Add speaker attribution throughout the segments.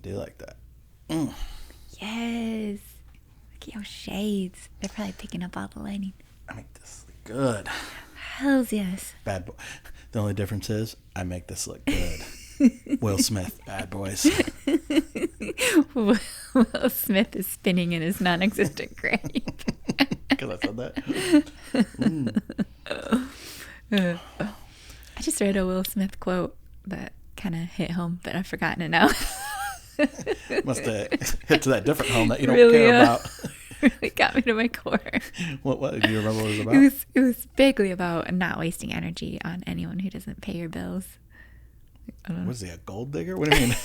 Speaker 1: do like that.
Speaker 2: Yes. Look at your shades. They're probably picking up all the lighting.
Speaker 1: I make this look good.
Speaker 2: Hells yes.
Speaker 1: Bad boy. The only difference is I make this look good. Will Smith, Bad Boys.
Speaker 2: Will Smith is spinning in his non-existent grave.
Speaker 1: Because I said that.
Speaker 2: I just read a Will Smith quote that kind of hit home, but I've forgotten it now.
Speaker 1: Must have hit to that different home that you don't
Speaker 2: Really,
Speaker 1: care about.
Speaker 2: Really got me to my core.
Speaker 1: What do you remember what it was about?
Speaker 2: It was vaguely about not wasting energy on anyone who doesn't pay your bills.
Speaker 1: What is he, a gold digger? What do you mean?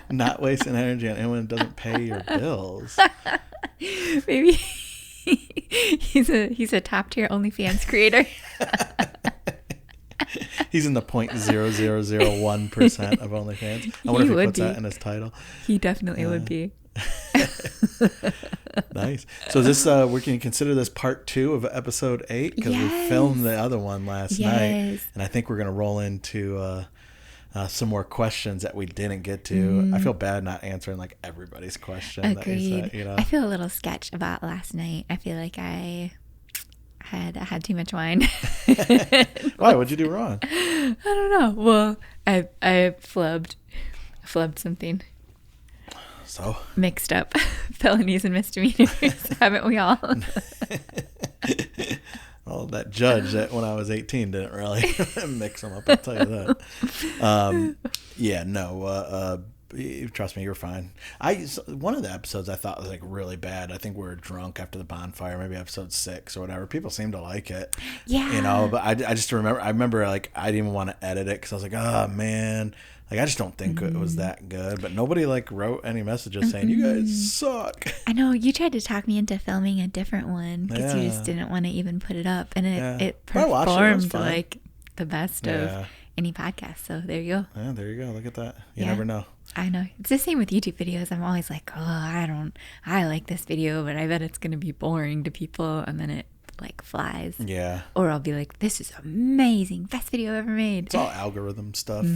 Speaker 1: Not wasting energy on anyone who doesn't pay your bills.
Speaker 2: Maybe he's a top tier OnlyFans creator.
Speaker 1: He's in the 0.0001% of OnlyFans. I wonder if he puts that in his title.
Speaker 2: He definitely would be.
Speaker 1: Nice. So is this we can consider this part 2 of episode 8 because we filmed the other one last night, and I think we're going to roll into some more questions that we didn't get to. I feel bad not answering like everybody's question.
Speaker 2: Agreed.
Speaker 1: That you know.
Speaker 2: I feel a little sketch about last night. I feel like I had too much wine.
Speaker 1: Why? What'd you do wrong?
Speaker 2: I don't know. Well, I flubbed something.
Speaker 1: So
Speaker 2: mixed up felonies and misdemeanors, haven't we all?
Speaker 1: Well, that judge that when I was 18 didn't really mix them up. I'll tell you that. Trust me, you're fine. One of the episodes I thought was like really bad. I think we were drunk after the bonfire, maybe episode 6 or whatever. People seemed to like it.
Speaker 2: Yeah.
Speaker 1: You know, but I just remember. I remember like I didn't even want to edit it because I was like, oh man. Like, I just don't think it was that good. But nobody, like, wrote any messages saying, you guys suck.
Speaker 2: I know. You tried to talk me into filming a different one because you just didn't want to even put it up. And it performed like the best of any podcast. So there you go.
Speaker 1: Yeah, there you go. Look at that. You never know.
Speaker 2: I know. It's the same with YouTube videos. I'm always like, I like this video, but I bet it's going to be boring to people. And then it like flies.
Speaker 1: Yeah.
Speaker 2: Or I'll be like, this is amazing. Best video ever made.
Speaker 1: It's all algorithm stuff.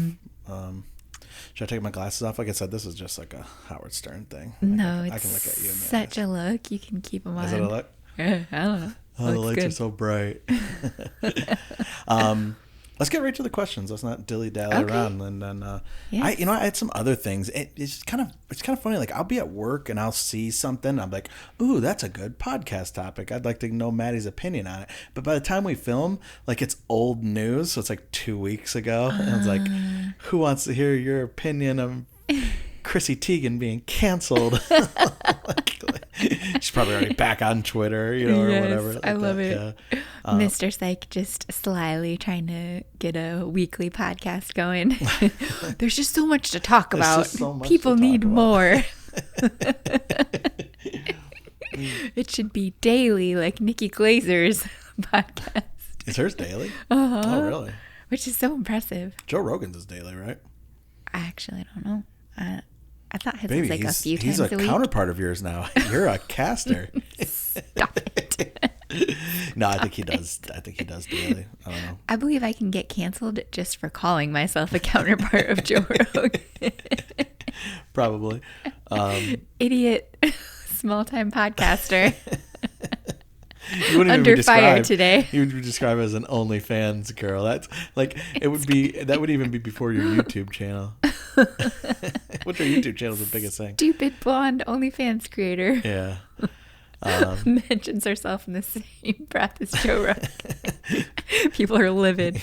Speaker 1: Should I take my glasses off? Like I said, this is just like a Howard Stern thing.
Speaker 2: No,
Speaker 1: I can look at you.
Speaker 2: Such a look. You can keep them on.
Speaker 1: Is it a look?
Speaker 2: Yeah, I don't know.
Speaker 1: Oh, the lights are so bright. Let's get right to the questions. Let's not dilly-dally around. And then, I had some other things. It's kind of funny. Like, I'll be at work and I'll see something. I'm like, ooh, that's a good podcast topic. I'd like to know Maddie's opinion on it. But by the time we film, like, it's old news. So it's like 2 weeks ago. And it's like, who wants to hear your opinion of Chrissy Teigen being canceled? She's probably already back on Twitter, or whatever. Like
Speaker 2: I love it.
Speaker 1: Yeah.
Speaker 2: Mr. Syke just slyly trying to get a weekly podcast going. There's just so much to talk about. People need more. It should be daily, like Nikki Glazer's podcast.
Speaker 1: Is hers daily?
Speaker 2: Uh-huh.
Speaker 1: Oh, really?
Speaker 2: Which is so impressive.
Speaker 1: Joe Rogan's is daily, right?
Speaker 2: I actually don't know. I thought his
Speaker 1: Baby,
Speaker 2: was like a few times
Speaker 1: a week. He's a counterpart of yours now. You're a caster.
Speaker 2: Stop it.
Speaker 1: No, I think he does. I think he does daily. I don't know.
Speaker 2: I believe I can get canceled just for calling myself a counterpart of Joe Rogan.
Speaker 1: Probably.
Speaker 2: Idiot, small-time podcaster.
Speaker 1: You wouldn't
Speaker 2: Under
Speaker 1: even be
Speaker 2: fire today.
Speaker 1: You would be described as an OnlyFans girl. That's like that would even be before your YouTube channel. What's your YouTube channel? Is the biggest thing?
Speaker 2: Stupid blonde OnlyFans creator.
Speaker 1: Yeah.
Speaker 2: Mentions herself in the same breath as Joe Rogan. People are livid.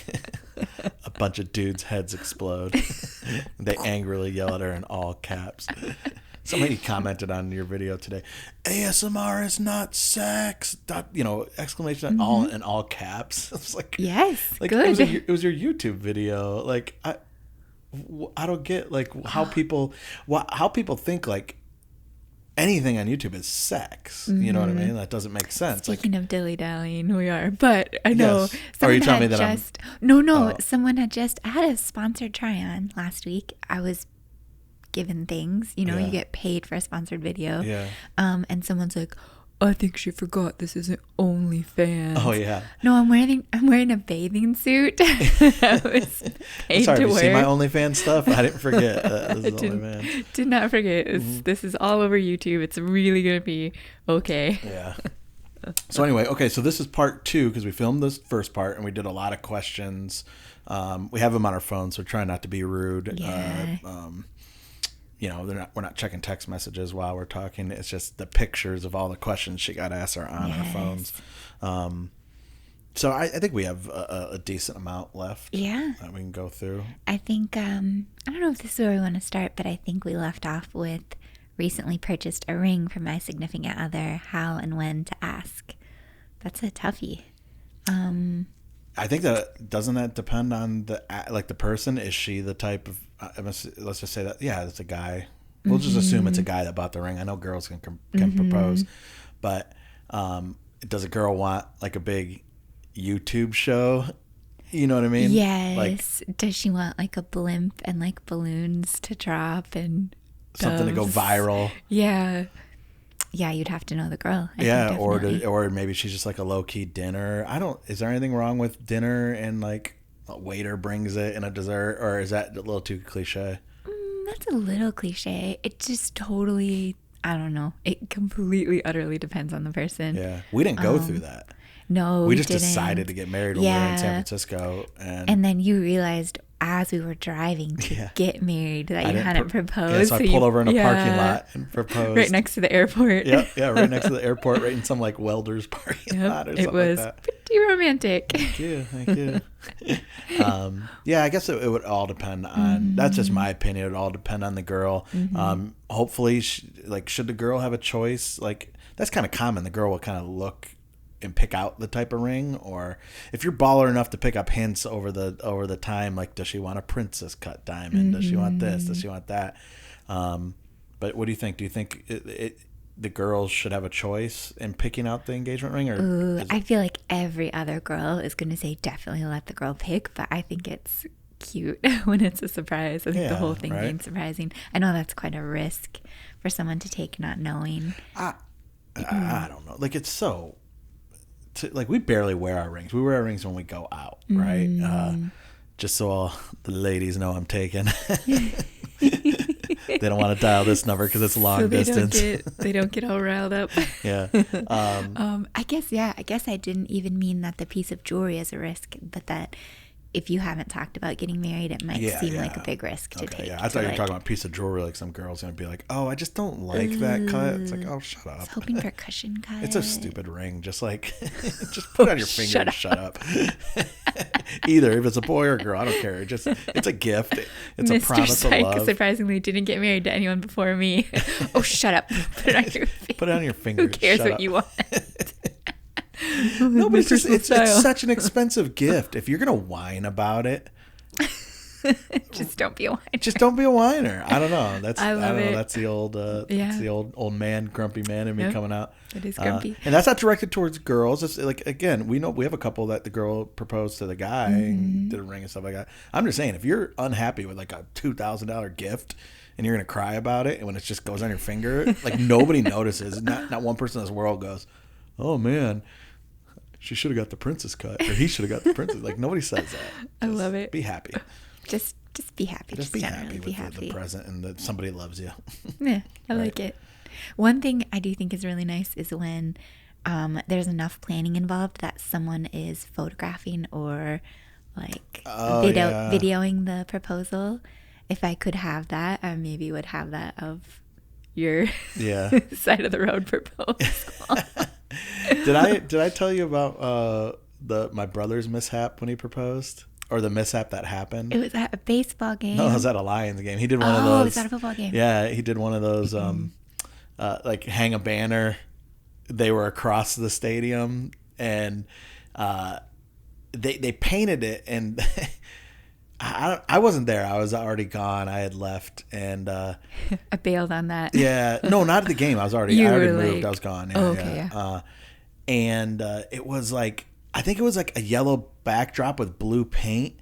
Speaker 1: A bunch of dudes' heads explode. They angrily yell at her in all caps. Somebody commented on your video today, ASMR is not sex, exclamation, all in all caps. I was like,
Speaker 2: yes,
Speaker 1: like,
Speaker 2: good.
Speaker 1: It was your YouTube video. Like, I don't get like how people think like anything on YouTube is sex. You know what I mean? That doesn't make sense.
Speaker 2: Speaking of dilly-dallying, we are. But I know.
Speaker 1: Yes. Are you telling me that
Speaker 2: someone had just, I had a sponsored try-on last week. I was given things, you get paid for a sponsored video.
Speaker 1: Yeah.
Speaker 2: And someone's like, I think she forgot this isn't OnlyFans.
Speaker 1: Oh yeah.
Speaker 2: No, I'm wearing a bathing suit. I was paid
Speaker 1: sorry,
Speaker 2: to
Speaker 1: have you
Speaker 2: wear.
Speaker 1: seen my OnlyFans stuff? I didn't forget. This is OnlyFans.
Speaker 2: Did not forget. This is all over YouTube. It's really gonna be okay.
Speaker 1: Yeah. So anyway, okay, so this is part 2 because we filmed this first part and we did a lot of questions. We have them on our phone, so try not to be rude.
Speaker 2: Yeah.
Speaker 1: You know, we're not checking text messages while we're talking. It's just the pictures of all the questions she got asked are on our phones. So I think we have a decent amount left.
Speaker 2: Yeah.
Speaker 1: That we can go through.
Speaker 2: I think, I don't know if this is where we want to start, but I think we left off with recently purchased a ring for my significant other, how and when to ask. That's a toughie.
Speaker 1: I think doesn't that depend on the person? Is she the type of let's just say that it's a guy. We'll just assume it's a guy that bought the ring. I know girls can propose, but does a girl want like a big YouTube show? You know what I mean?
Speaker 2: Yes.
Speaker 1: Like,
Speaker 2: does she want like a blimp and like balloons to drop and
Speaker 1: something to go viral?
Speaker 2: Yeah. Yeah, you'd have to know the girl. I think,
Speaker 1: or maybe she's just like a low key dinner. Is there anything wrong with dinner and like a waiter brings it and a dessert, or is that a little too cliche?
Speaker 2: That's a little cliche. It just totally, I don't know. It completely, utterly depends on the person.
Speaker 1: Yeah, we didn't go through that.
Speaker 2: No,
Speaker 1: we just decided to get married when we were in San Francisco,
Speaker 2: and then you realized as we were driving to get married that you hadn't proposed.
Speaker 1: Yeah, so I pulled over in a parking lot and proposed.
Speaker 2: Right next to the airport.
Speaker 1: Yeah, right next to the airport, right in some like welder's parking lot or something like that.
Speaker 2: It was pretty romantic.
Speaker 1: Thank you. Yeah, I guess it would all depend on, that's just my opinion, it would all depend on the girl. Hopefully, should the girl have a choice? Like, that's kind of common. The girl will kind of look and pick out the type of ring, or if you're baller enough to pick up hints over the time, like, does she want a princess cut diamond? Does she want this? Does she want that? But what do you think? Do you think the girls should have a choice in picking out the engagement ring? Or
Speaker 2: I feel like every other girl is going to say definitely let the girl pick, but I think it's cute when it's a surprise. I think the whole thing being surprising. I know that's quite a risk for someone to take not knowing.
Speaker 1: I don't know. Like, it's so... like, we barely wear our rings. We wear our rings when we go out, right? Just so all the ladies know I'm taken. They don't want to dial this number because it's long distance.
Speaker 2: They don't get all riled up.
Speaker 1: Yeah.
Speaker 2: I guess I didn't even mean that the piece of jewelry is a risk, but that if you haven't talked about getting married, it might seem like a big risk to take.
Speaker 1: Yeah, I thought you were talking about a piece of jewelry, like some girl's going to be like, oh, I just don't like that cut. It's like, oh, shut up. I was
Speaker 2: hoping for cushion cut.
Speaker 1: It's a stupid ring. Just like, just put it on your finger and shut up. Either, if it's a boy or a girl, I don't care. It's a gift. It's
Speaker 2: Mr.
Speaker 1: a promise
Speaker 2: Syke
Speaker 1: of love.
Speaker 2: Surprisingly didn't get married to anyone before me. Oh, shut up. Put it on your finger.
Speaker 1: Put it on your finger.
Speaker 2: Who cares what you want?
Speaker 1: No, but it's such an expensive gift. If you're going to whine about it,
Speaker 2: just don't be a whiner.
Speaker 1: Just don't be a whiner. I don't know. I don't know. That's the old, old man, grumpy man in me coming out.
Speaker 2: It is grumpy,
Speaker 1: and that's not directed towards girls. It's like, again, we have a couple that the girl proposed to the guy and did a ring and stuff like that. I'm just saying, if you're unhappy with like a $2,000 gift and you're gonna cry about it, and when it just goes on your finger, like, nobody notices. Not one person in this world goes, "Oh man, she should have got the princess cut," or "He should have got the princess." Like, nobody says that.
Speaker 2: I love it.
Speaker 1: Be happy.
Speaker 2: Just be happy.
Speaker 1: Just be happy with the present and that somebody loves you.
Speaker 2: Yeah, I like it. One thing I do think is really nice is when there's enough planning involved that someone is photographing or like videoing the proposal. If I could have that, I maybe would have that of your side of the road proposal.
Speaker 1: Did I tell you about my brother's mishap when he proposed? Or the mishap that happened?
Speaker 2: It was at a baseball game.
Speaker 1: No, it was at a Lions game. He did one of those. Oh, it
Speaker 2: was at a football game.
Speaker 1: Yeah, he did one of those, like, hang a banner. They were across the stadium, and they painted it, and I wasn't there. I was already gone. I had left, and
Speaker 2: I bailed on that.
Speaker 1: Yeah, no, not at the game. I already moved. I was gone. Yeah,
Speaker 2: okay, yeah.
Speaker 1: And it was like, I think it was like a yellow backdrop with blue paint,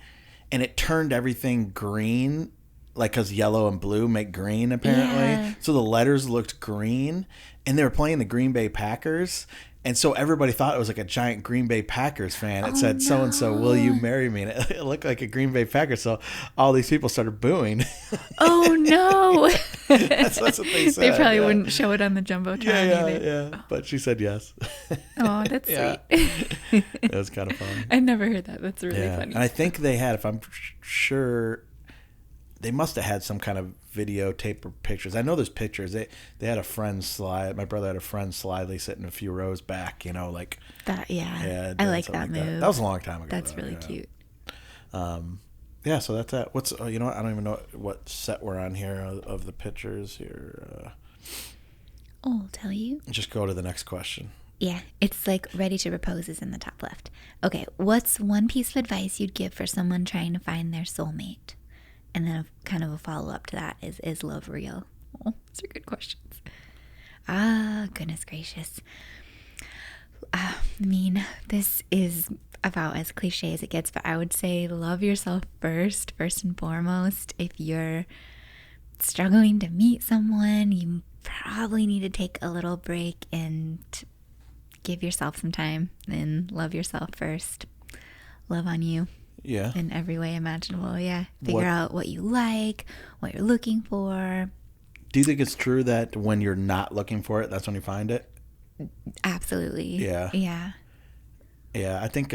Speaker 1: and it turned everything green. like, because yellow and blue make green, apparently. Yeah. So the letters looked green, and they were playing the Green Bay Packers. And so everybody thought it was like a giant Green Bay Packers fan. It said, so-and-so, will you marry me? And it looked like a Green Bay Packers. So all these people started booing.
Speaker 2: Oh, no.
Speaker 1: that's what they said.
Speaker 2: They probably wouldn't show it on the Jumbotron either.
Speaker 1: Yeah. But she said yes.
Speaker 2: Oh, that's sweet.
Speaker 1: It was kind of fun.
Speaker 2: I never heard that. That's really funny.
Speaker 1: And I think they had, if I'm sure, they must have had some kind of videotape or pictures. I know there's pictures. They had a friend slide. My brother had a friend slyly sitting a few rows back, like
Speaker 2: that. Yeah, I like that move.
Speaker 1: That was a long time ago.
Speaker 2: That's really cute.
Speaker 1: Yeah, so that's that. What's I don't even know what set we're on here of the pictures here.
Speaker 2: I'll tell you.
Speaker 1: Just go to the next question.
Speaker 2: Yeah, it's like ready to propose is in the top left. Okay, what's one piece of advice you'd give for someone trying to find their soulmate? And then kind of a follow-up to that is love real? Oh, those are good questions. Goodness gracious. I mean, this is about as cliche as it gets, but I would say love yourself first and foremost. If you're struggling to meet someone, you probably need to take a little break and give yourself some time and love yourself first. Love on you.
Speaker 1: Yeah.
Speaker 2: In every way imaginable. Yeah. Figure out what you like, what you're looking for.
Speaker 1: Do you think it's true that when you're not looking for it, that's when you find it?
Speaker 2: Absolutely.
Speaker 1: Yeah.
Speaker 2: Yeah.
Speaker 1: Yeah. I think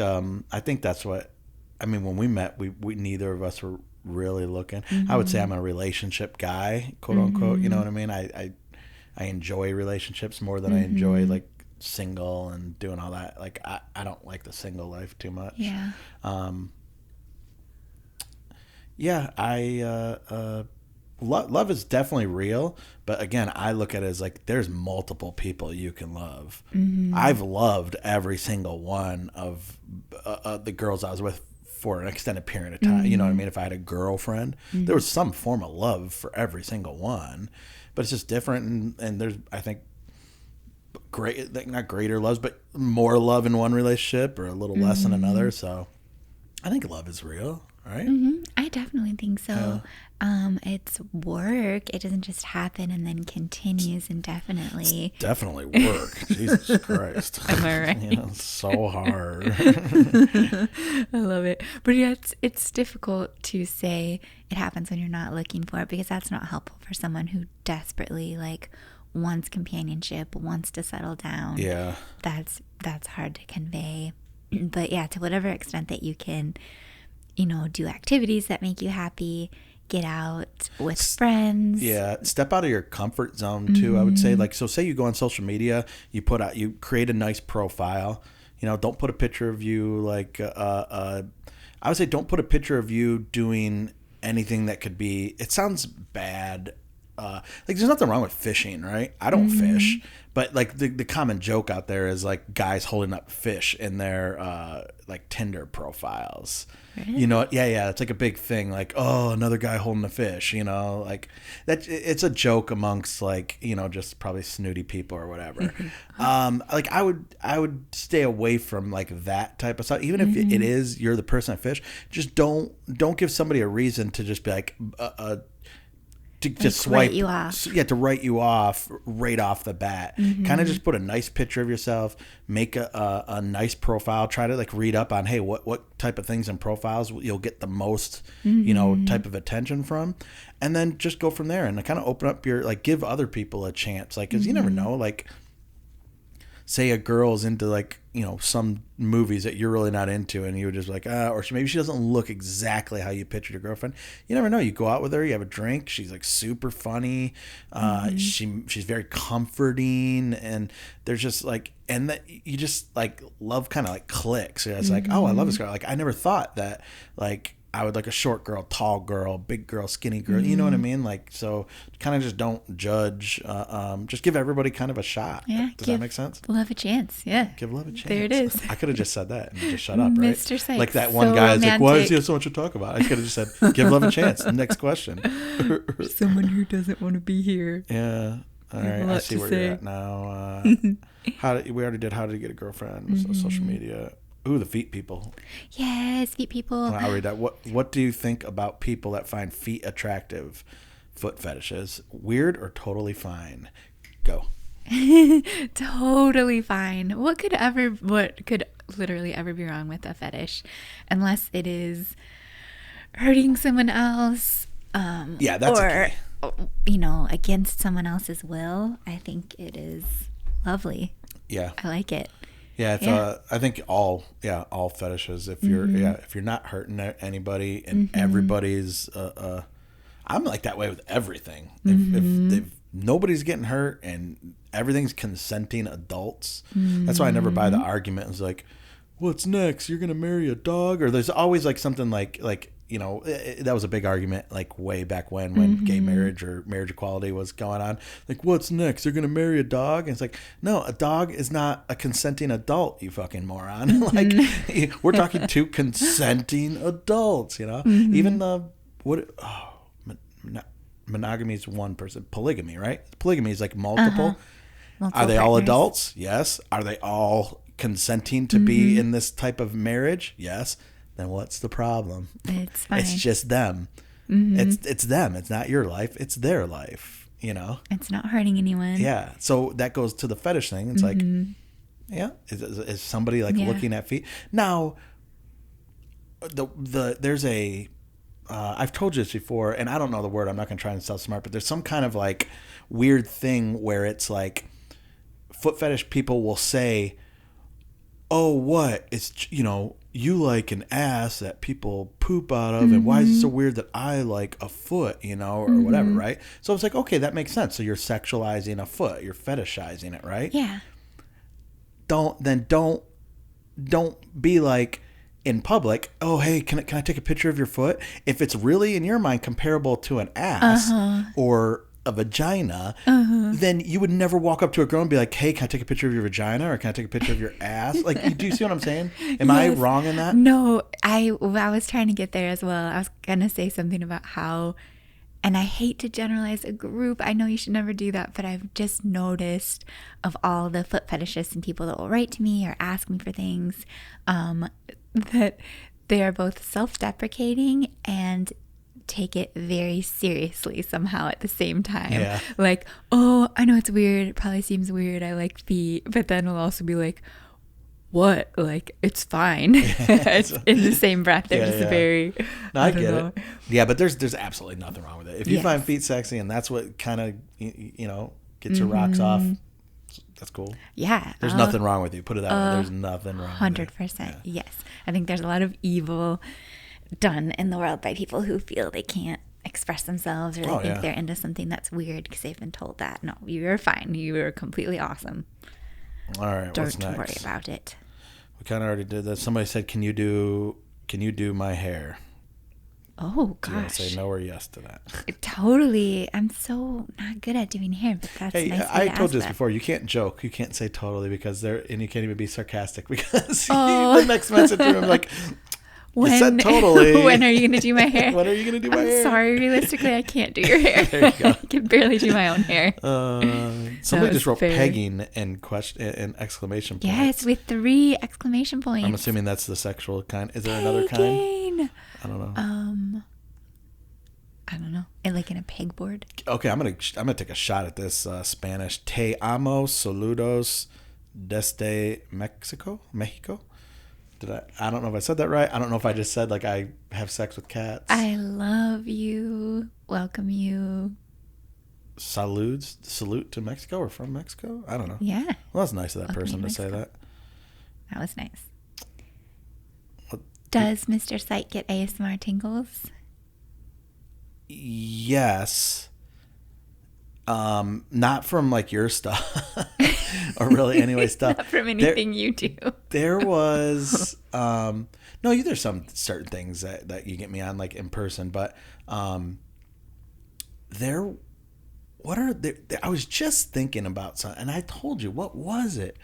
Speaker 1: that's what, when we met, we neither of us were really looking. Mm-hmm. I would say I'm a relationship guy, quote unquote. You know what I mean? I enjoy relationships more than I enjoy like single and doing all that. Like I don't like the single life too much.
Speaker 2: Yeah.
Speaker 1: Love is definitely real, but again, I look at it as like there's multiple people you can love. Mm-hmm. I've loved every single one of the girls I was with for an extended period of time. Mm-hmm. You know what I mean? If I had a girlfriend, there was some form of love for every single one, but it's just different. And there's, I think, not greater loves, but more love in one relationship or a little less in another. So I think love is real, right?
Speaker 2: Mm-hmm. I definitely think so. It's work. It doesn't just happen and then continues indefinitely.
Speaker 1: It's definitely work. Jesus Christ.
Speaker 2: Am I right?
Speaker 1: It's so hard.
Speaker 2: I love it. But yeah, it's difficult to say it happens when you're not looking for it, because that's not helpful for someone who desperately wants companionship, wants to settle down.
Speaker 1: Yeah.
Speaker 2: That's hard to convey. But yeah, to whatever extent that you can, do activities that make you happy, get out with friends.
Speaker 1: Yeah. Step out of your comfort zone too. Mm-hmm. I would say, so say you go on social media, you create a nice profile, don't put a picture of you I would say don't put a picture of you doing anything that could be, it sounds bad. There's nothing wrong with fishing, right? I don't fish, but the common joke out there is guys holding up fish in their Tinder profiles. Really? Yeah, it's a big thing. Oh, another guy holding a fish. That it's a joke amongst just probably snooty people or whatever. I would stay away from that type of stuff. Even if it is you're the person that fish, just don't give somebody a reason to just be to just swipe
Speaker 2: you off.
Speaker 1: Yeah, to write you off right off the bat. Kind of just put a nice picture of yourself, make a nice profile, try to read up on, hey, what type of things in profiles you'll get the most type of attention from, and then just go from there and kind of open up your give other people a chance, because you never know, say a girl's into some movies that you're really not into, and you would just or maybe she doesn't look exactly how you pictured your girlfriend. You never know. You go out with her, you have a drink, she's super funny, she's very comforting, and there's just and that you just love kind of clicks. So it's oh, I love this girl. I never thought that I would like a short girl, tall girl, big girl, skinny girl. You know what I mean? So kind of just don't judge. Just give everybody kind of a shot.
Speaker 2: Yeah.
Speaker 1: Does that make sense?
Speaker 2: Love a chance. Yeah.
Speaker 1: Give love a chance.
Speaker 2: There it is.
Speaker 1: I could have just said that and just shut up, right?
Speaker 2: Mr. Syke,
Speaker 1: that one guy is why does he have so much to talk about? I could have just said, give love a chance. Next question.
Speaker 2: Someone who doesn't want to be here.
Speaker 1: Yeah. All right. I see where you're at now. We already did how to get a girlfriend. Social media. Ooh, the feet people.
Speaker 2: Yes, feet people.
Speaker 1: I'll read that. What do you think about people that find feet attractive? Foot fetishes. Weird or totally fine? Go.
Speaker 2: Totally fine. What could literally ever be wrong with a fetish, unless it is hurting someone else,
Speaker 1: that's
Speaker 2: or against someone else's will. I think it is lovely.
Speaker 1: Yeah,
Speaker 2: I like it.
Speaker 1: Yeah, it's I think all fetishes. If you're if you're not hurting anybody and everybody's I'm like that way with everything. If nobody's getting hurt and everything's consenting adults, that's why I never buy the argument. It's like, what's next? You're gonna marry a dog? Or there's always like something like that was a big argument like way back when gay marriage or marriage equality was going on. Like, what's next? They're gonna marry a dog? And it's like, no, a dog is not a consenting adult, you fucking moron. Like, we're talking to consenting adults, even monogamy is one person. Polygamy, right? Polygamy is like multiple. Are they all adults? Yes. Are they all consenting to be in this type of marriage? Yes. Then what's the problem?
Speaker 2: It's fine.
Speaker 1: It's just them. It's them. It's not your life. It's their life.
Speaker 2: It's not hurting anyone.
Speaker 1: Yeah. So that goes to the fetish thing. It's like, yeah, is somebody like looking at feet? Now, there's a I've told you this before, and I don't know the word. I'm not going to try and sound smart, but there's some kind of like weird thing where it's like foot fetish people will say, "Oh, what? It's you like an ass that people poop out of, and why is it so weird that I like a foot, or whatever, right?" So it's like, okay, that makes sense. So you're sexualizing a foot, you're fetishizing it, right?
Speaker 2: Yeah.
Speaker 1: Don't be like in public, "Oh, hey, can I take a picture of your foot?" If it's really in your mind comparable to an ass or a vagina, then you would never walk up to a girl and be like, "Hey, can I take a picture of your vagina, or can I take a picture of your ass?" Like, do you see what I'm saying? Am I wrong in that?
Speaker 2: No, I was trying to get there as well. I was gonna say something about how, and I hate to generalize a group. I know you should never do that, but I've just noticed of all the foot fetishists and people that will write to me or ask me for things, that they are both self-deprecating and take it very seriously somehow at the same time.
Speaker 1: Yeah.
Speaker 2: Like, oh, I know it's weird. It probably seems weird. I like feet. But then we'll also be like, what? Like, it's fine. It's in the same breath. They're just very...
Speaker 1: No, I get it. Yeah, but there's absolutely nothing wrong with it. If you find feet sexy and that's what kind of, gets your rocks off, that's cool.
Speaker 2: Yeah.
Speaker 1: There's nothing wrong with you. Put it that way. There's nothing wrong
Speaker 2: 100%.
Speaker 1: with you.
Speaker 2: Yes. I think there's a lot of evil done in the world by people who feel they can't express themselves, or they think they're into something that's weird because they've been told that. No, you're fine. You are completely awesome.
Speaker 1: All right, what's next?
Speaker 2: Don't worry about it.
Speaker 1: We kind of already did that. Somebody said, "Can you do my hair?"
Speaker 2: Oh, gosh.
Speaker 1: Do you want to say no or yes to that?
Speaker 2: Totally. I'm so not good at doing hair, but that's nice.
Speaker 1: I told you this before. You can't joke. You can't say totally and you can't even be sarcastic because the next message I'm like, you said totally.
Speaker 2: When are you going to do my hair?
Speaker 1: When are you going to do my hair?
Speaker 2: I'm sorry. Realistically, I can't do your hair.
Speaker 1: There you go.
Speaker 2: I can barely do my own hair.
Speaker 1: Somebody just wrote pegging and exclamation points.
Speaker 2: Yes, with 3 exclamation points.
Speaker 1: I'm assuming that's the sexual kind. Is there another kind? I don't know.
Speaker 2: I don't know. Like in a pegboard.
Speaker 1: Okay, I'm gonna take a shot at this Spanish. Te amo, saludos, desde Mexico. I don't know if I said that right. I don't know if I just said like I have sex with cats.
Speaker 2: I love you. Welcome you.
Speaker 1: Salute to Mexico or from Mexico? I don't know.
Speaker 2: Yeah.
Speaker 1: Well, that's nice of that person to say that.
Speaker 2: That was nice. Does Mr. Syke get ASMR tingles?
Speaker 1: Yes. Not from like your stuff or really anyway stuff.
Speaker 2: Not from anything you do.
Speaker 1: There was no, there's some certain things that you get me on like in person, but I was just thinking about something and I told you, what was it?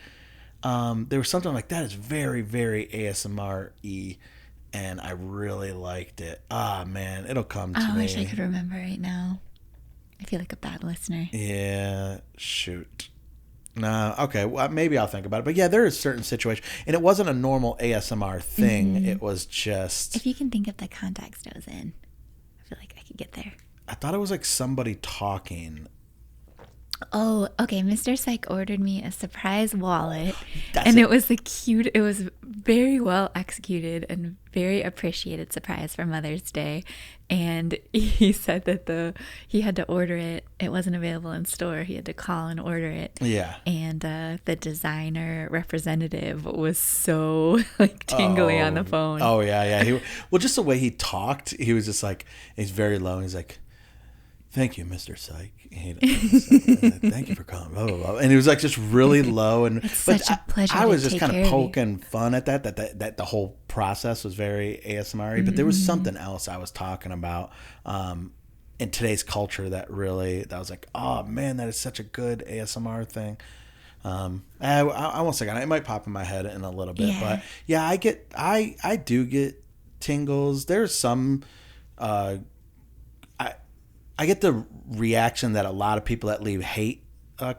Speaker 1: There was something like that is very, very ASMR-y, and I really liked it. Ah, man, it'll come to me.
Speaker 2: I wish I could remember right now. I feel like a bad listener.
Speaker 1: Yeah, shoot. Nah, okay. Well, maybe I'll think about it. But yeah, there is certain situations, and it wasn't a normal ASMR thing. Mm-hmm. It was just.
Speaker 2: If you can think of the context it was in, I feel like I could get there.
Speaker 1: I thought it was like somebody talking.
Speaker 2: Oh, okay. Mr. Syke ordered me a surprise wallet, and it was it was very well executed and very appreciated surprise for Mother's Day. And he said that he had to order it. It wasn't available in store. He had to call and order it.
Speaker 1: Yeah.
Speaker 2: And the designer representative was so like tingly on the phone.
Speaker 1: Oh yeah. Well, just the way he talked, he was just like, he's very low. He's like, "Thank you, Mr. Syke. Thank you for calling." Blah, blah, blah. And he was like just really low. And
Speaker 2: it's such a pleasure.
Speaker 1: I was just kind of poking fun at that the whole process was very ASMR-y. Mm-hmm. But there was something else I was talking about in today's culture that was like, oh man, that is such a good ASMR thing. I won't say it might pop in my head in a little bit, but yeah, I do get tingles. There's some. I get the reaction that a lot of people that leave hate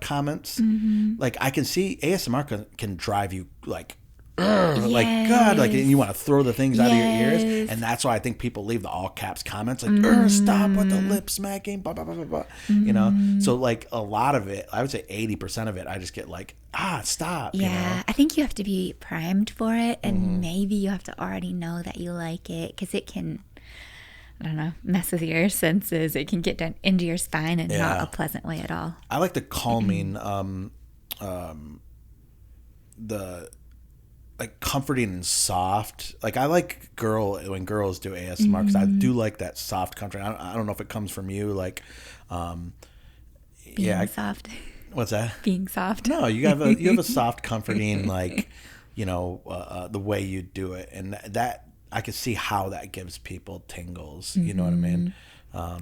Speaker 1: comments. Mm-hmm. Like I can see ASMR can drive you like, like God, like and you want to throw the things out of your ears, and that's why I think people leave the all caps comments like, "Stop with the lip smacking," blah blah blah blah blah. Mm-hmm. You know, so like a lot of it, I would say 80% of it, I just get like, stop.
Speaker 2: Yeah,
Speaker 1: you know?
Speaker 2: I think you have to be primed for it, and maybe you have to already know that you like it because it can. I don't know, mess with your senses. It can get down into your spine in not a pleasant way at all.
Speaker 1: I like the calming, the like comforting and soft. Like I like when girls do ASMR because I do like that soft comfort. I don't know if it comes from you, like,
Speaker 2: being soft.
Speaker 1: What's that?
Speaker 2: Being soft.
Speaker 1: No, you have a soft, comforting, like, the way you do it, and that. I could see how that gives people tingles. You know what I mean?
Speaker 2: I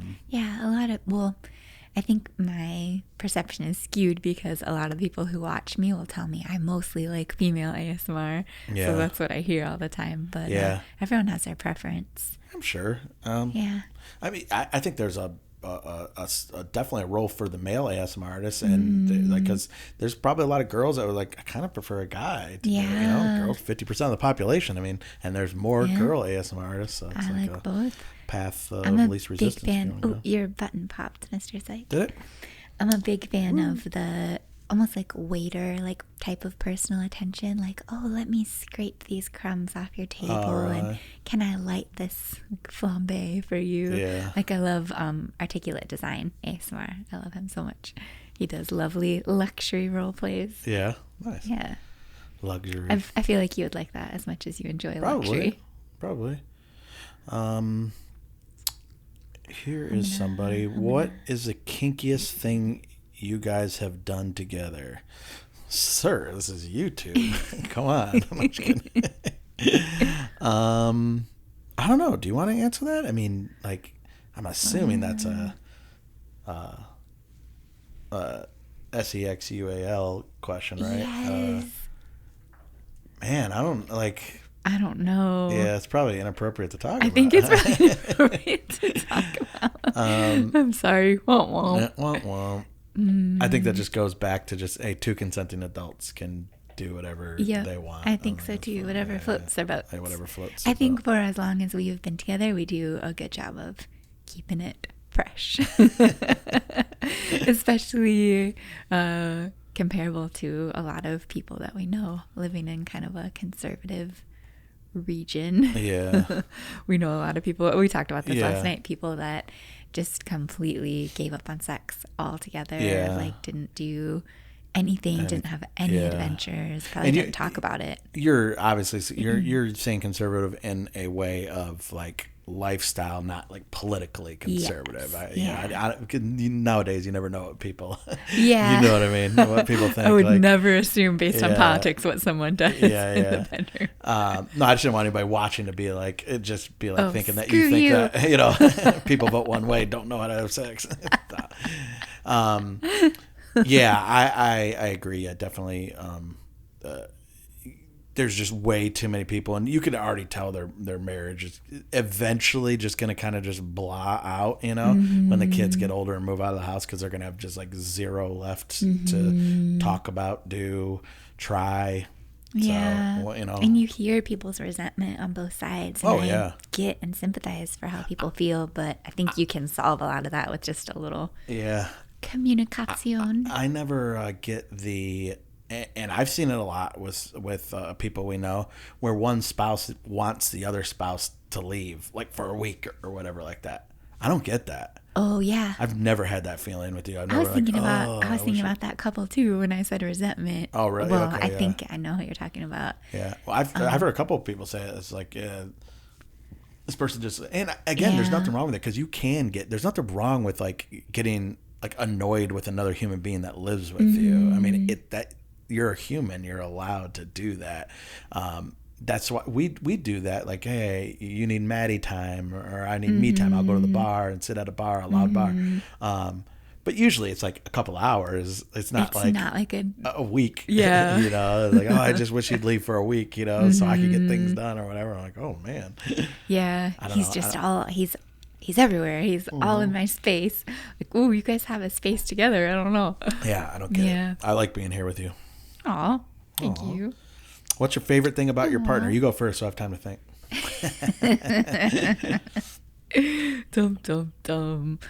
Speaker 2: think my perception is skewed because a lot of people who watch me will tell me I mostly like female ASMR. Yeah. So that's what I hear all the time. But everyone has their preference.
Speaker 1: I'm sure. I mean, I think there's a definitely a role for the male ASMR artists, and like because there's probably a lot of girls that were like, I kind of prefer a guy. Girls 50% of the population. I mean, and there's more girl ASMR artists. So it's
Speaker 2: I like both.
Speaker 1: Path of least resistance.
Speaker 2: I'm a big fan. Your button popped, Mr. Syke.
Speaker 1: Did it?
Speaker 2: I'm a big fan of the almost like waiter like type of personal attention, like, oh, let me scrape these crumbs off your table and can I light this flambe for you? Like I love Articulate Design ASMR. I love him so much. He does lovely luxury role plays.
Speaker 1: Yeah, nice.
Speaker 2: Yeah,
Speaker 1: luxury.
Speaker 2: I feel like you would like that as much as you enjoy luxury.
Speaker 1: Probably. Here is somebody. What is the kinkiest thing you guys have done together? Sir, this is YouTube. Come on. I'm just kidding. I don't know. Do you want to answer that? I mean, like, I'm assuming that's a SEXUAL question, right?
Speaker 2: Yes.
Speaker 1: Man, I don't know. Yeah, it's probably inappropriate to talk about.
Speaker 2: I think it's probably inappropriate to talk about. I'm sorry. Womp
Speaker 1: womp. I think that just goes back to just, hey, two consenting adults can do whatever they want.
Speaker 2: I think so too. Whatever floats their boats.
Speaker 1: Hey, whatever floats.
Speaker 2: I think for as long as we've been together, we do a good job of keeping it fresh. Especially comparable to a lot of people that we know living in kind of a conservative region.
Speaker 1: Yeah.
Speaker 2: We know a lot of people. We talked about this last night. People that just completely gave up on sex altogether. Like didn't do anything, didn't have any adventures, probably didn't talk about it.
Speaker 1: You're obviously you're saying conservative in a way of like lifestyle, not like politically conservative. Nowadays you never know what people you know what I mean, what people think.
Speaker 2: I would never assume based on politics what someone does in the bedroom.
Speaker 1: No, I just didn't want anybody watching to be like, it just be like thinking that you think that people vote one way, don't know how to have sex. I agree. Definitely there's just way too many people, and you could already tell their marriage is eventually just going to kind of just blah out, when the kids get older and move out of the house, because they're going to have just like zero left to talk about, try.
Speaker 2: Yeah.
Speaker 1: So,
Speaker 2: and you hear people's resentment on both sides. And I get and sympathize for how people feel, but I think you can solve a lot of that with just a little communication.
Speaker 1: I never get the... And I've seen it a lot with people we know, where one spouse wants the other spouse to leave, like for a week or whatever like that. I don't get that.
Speaker 2: Oh yeah.
Speaker 1: I've never had that feeling with you.
Speaker 2: I was thinking about that couple too when I said resentment.
Speaker 1: Oh really?
Speaker 2: Well, okay, I think I know what you're talking about.
Speaker 1: Yeah. Well, I've heard a couple of people say it. It's like, this person just, and again, there's nothing wrong with it, because there's nothing wrong with like getting like annoyed with another human being that lives with you. I mean, you're a human, you're allowed to do that. That's why we do that. Like, hey, you need Maddy time, or I need me time. I'll go to the bar and sit at a loud bar. But usually it's like a couple hours. It's not like a week.
Speaker 2: Yeah.
Speaker 1: Like, oh, I just wish you'd leave for a week, so I could get things done or whatever. I'm like, oh man.
Speaker 2: Yeah. He's everywhere. He's all in my space. Like, ooh, you guys have a space together. I don't know.
Speaker 1: Yeah, I don't get it. I like being here with you.
Speaker 2: Aw, thank you.
Speaker 1: What's your favorite thing about your partner? You go first, so I have time to think.
Speaker 2: Dum.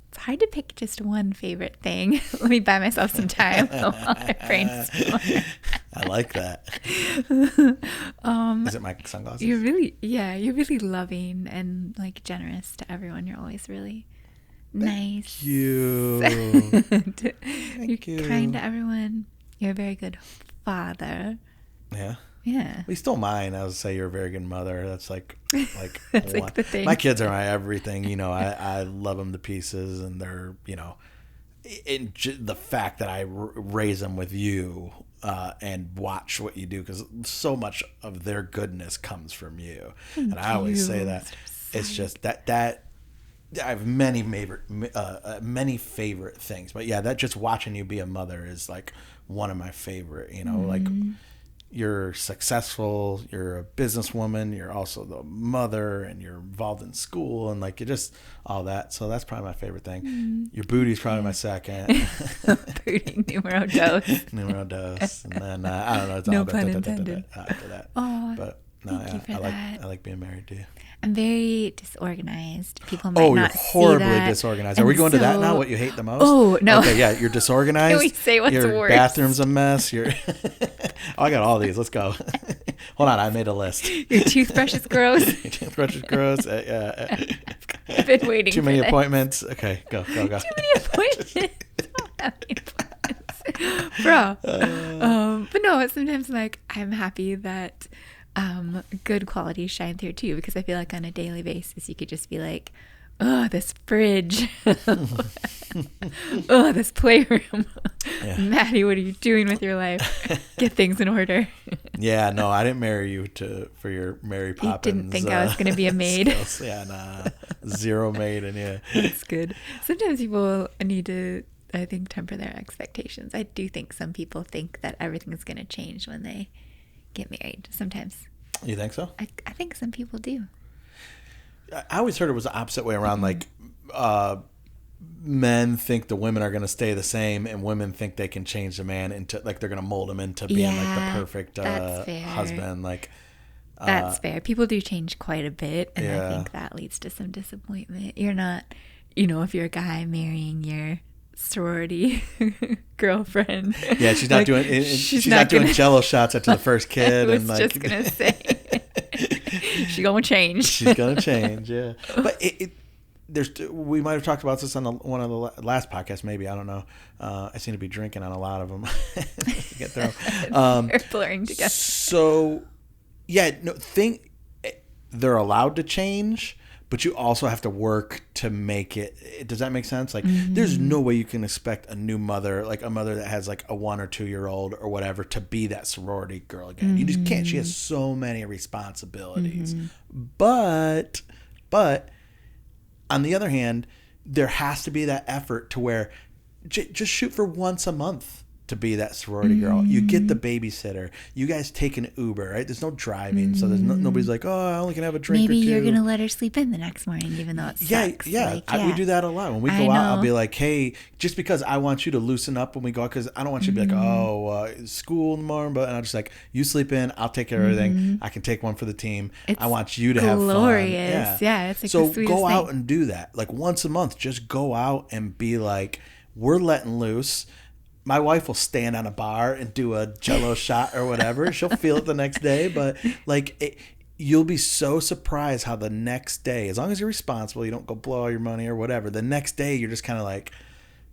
Speaker 2: It's hard to pick just one favorite thing. Let me buy myself some time while I brainstorm.
Speaker 1: I like that. Is it my sunglasses?
Speaker 2: You're really loving and like generous to everyone. You're always really nice.
Speaker 1: Thank you.
Speaker 2: You're kind to everyone. You're a very good father.
Speaker 1: Yeah.
Speaker 2: Yeah.
Speaker 1: We still mine. I would say you're a very good mother. That's like
Speaker 2: that's like the thing.
Speaker 1: My kids are my everything. I love them to pieces, and they're the fact that I raise them with you and watch what you do, because so much of their goodness comes from you. And I always say that it's just that. I have many favorite things, but yeah, that just watching you be a mother is like one of my favorite. Like, you're successful, you're a businesswoman, you're also the mother, and you're involved in school, and like, you just all that. So that's probably my favorite thing. Your booty's probably my second.
Speaker 2: Booty numero dos.
Speaker 1: Numero dos, and then I don't know. It's
Speaker 2: no
Speaker 1: all
Speaker 2: pun intended.
Speaker 1: After that.
Speaker 2: Oh,
Speaker 1: but no, I like being married to you.
Speaker 2: I'm very disorganized. People might not see that. Oh, you're horribly
Speaker 1: disorganized. Are we going to that now? What you hate the most?
Speaker 2: Oh, no.
Speaker 1: Okay, yeah, you're disorganized.
Speaker 2: Can we say what's
Speaker 1: your
Speaker 2: worse?
Speaker 1: Your bathroom's a mess. I got all these. Let's go. Hold on, I made a list.
Speaker 2: Your toothbrush is gross.
Speaker 1: Your toothbrush is gross.
Speaker 2: I've been waiting
Speaker 1: Too many appointments. Okay, go.
Speaker 2: Too many appointments. Don't have any appointments. Bro. But no, sometimes like I'm happy that good qualities shine through too, because I feel like on a daily basis you could just be like, oh, this fridge. Oh, this playroom. Yeah. Maddy, what are you doing with your life? Get things in order.
Speaker 1: Yeah, no, I didn't marry you for your Mary Poppins.
Speaker 2: You didn't think I was going to be a maid.
Speaker 1: Skills. Yeah, nah, zero maid, and yeah.
Speaker 2: That's good. Sometimes people need to, I think, temper their expectations. I do think some people think that everything's going to change when they get married. Sometimes.
Speaker 1: You think so?
Speaker 2: I think some people do.
Speaker 1: I always heard it was the opposite way around. Like, men think the women are going to stay the same, and women think they can change the man into, like, they're going to mold him into being like the perfect husband. Like,
Speaker 2: that's fair. People do change quite a bit, and I think that leads to some disappointment. You're not, if you're a guy marrying your sorority girlfriend.
Speaker 1: Yeah, she's not doing. She's not doing Jello shots after the first kid.
Speaker 2: I was just gonna say, she's gonna change.
Speaker 1: She's gonna change. Yeah, but we might have talked about this on one of the last podcasts. Maybe, I don't know. I seem to be drinking on a lot of them. Get through.
Speaker 2: They're blurring together.
Speaker 1: So, yeah, they're allowed to change. But you also have to work to make it. Does that make sense? Like, there's no way you can expect a new mother, like a mother that has like a 1 or 2 year old or whatever, to be that sorority girl again. You just can't. She has so many responsibilities. But on the other hand, there has to be that effort to where just shoot for once a month. to be that sorority girl. You get the babysitter. You guys take an Uber, right? There's no driving, so there's nobody's like, oh, I only can have a drink
Speaker 2: Maybe
Speaker 1: or two.
Speaker 2: you're going to let her sleep in the next morning, even though it sucks.
Speaker 1: Yeah. We do that a lot. When we go out, I'll be like, hey, just because I want you to loosen up when we go out, because I don't want you to be like, oh, school tomorrow, and I'm just like, you sleep in, I'll take care of everything. I can take one for the team. I want you to have fun.
Speaker 2: Glorious. Yeah, it's like
Speaker 1: so
Speaker 2: the sweetest
Speaker 1: go out
Speaker 2: thing.
Speaker 1: and do that. Like once a month, just go out and be like, we're letting loose. My wife will stand on a bar and do a Jello shot or whatever. She'll feel it the next day, but like you'll be so surprised how the next day, as long as you're responsible, you don't go blow all your money or whatever. The next day, you're just kind of like,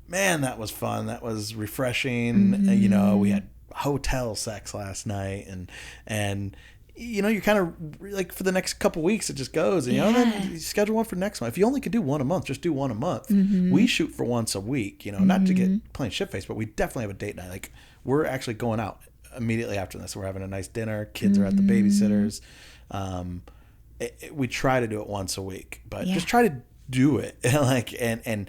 Speaker 1: man, that was fun. That was refreshing. You know, we had hotel sex last night, and you know, you're kind of like for the next couple weeks it just goes, and you know, then you schedule one for next month. If you only could do one a month, just do one a month. We shoot for once a week, you know, not to get plain shit faced, but we definitely have a date night. Like we're actually going out immediately after this. We're having a nice dinner. Kids are at the babysitters. We try to do it once a week, but just try to do it. Like and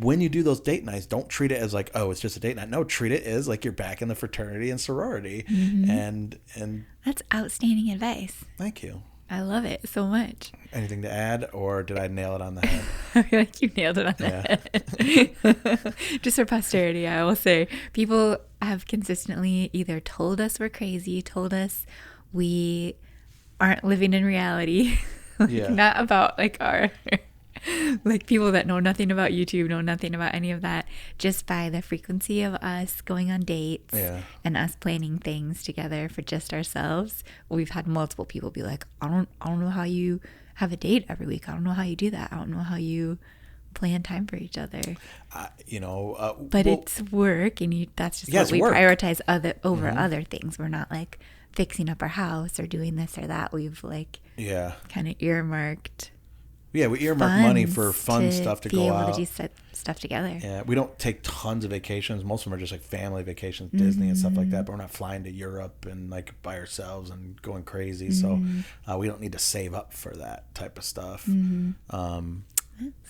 Speaker 1: when you do those date nights, don't treat it as like, oh, it's just a date night. No, treat it as like you're back in the fraternity and sorority. And
Speaker 2: that's outstanding advice.
Speaker 1: Thank you.
Speaker 2: I love it so much.
Speaker 1: Anything to add, or did I nail it on the head?
Speaker 2: I feel like you nailed it on the head. Just for posterity, I will say people have consistently either told us we're crazy, told us we aren't living in reality. Not about like our like people that know nothing about YouTube, know nothing about any of that, just by the frequency of us going on dates and us planning things together for just ourselves. We've had multiple people be like, I don't know how you have a date every week. I don't know how you do that. I don't know how you plan time for each other. But it's work, and that's just what we prioritize over other things. We're not like fixing up our house or doing this or that. We've like kind of earmarked.
Speaker 1: Yeah, we earmark money for fun stuff to go out.
Speaker 2: Be able to do stuff together.
Speaker 1: Yeah, we don't take tons of vacations. Most of them are just like family vacations, Disney and stuff like that. But we're not flying to Europe and like by ourselves and going crazy. So we don't need to save up for that type of stuff.
Speaker 2: So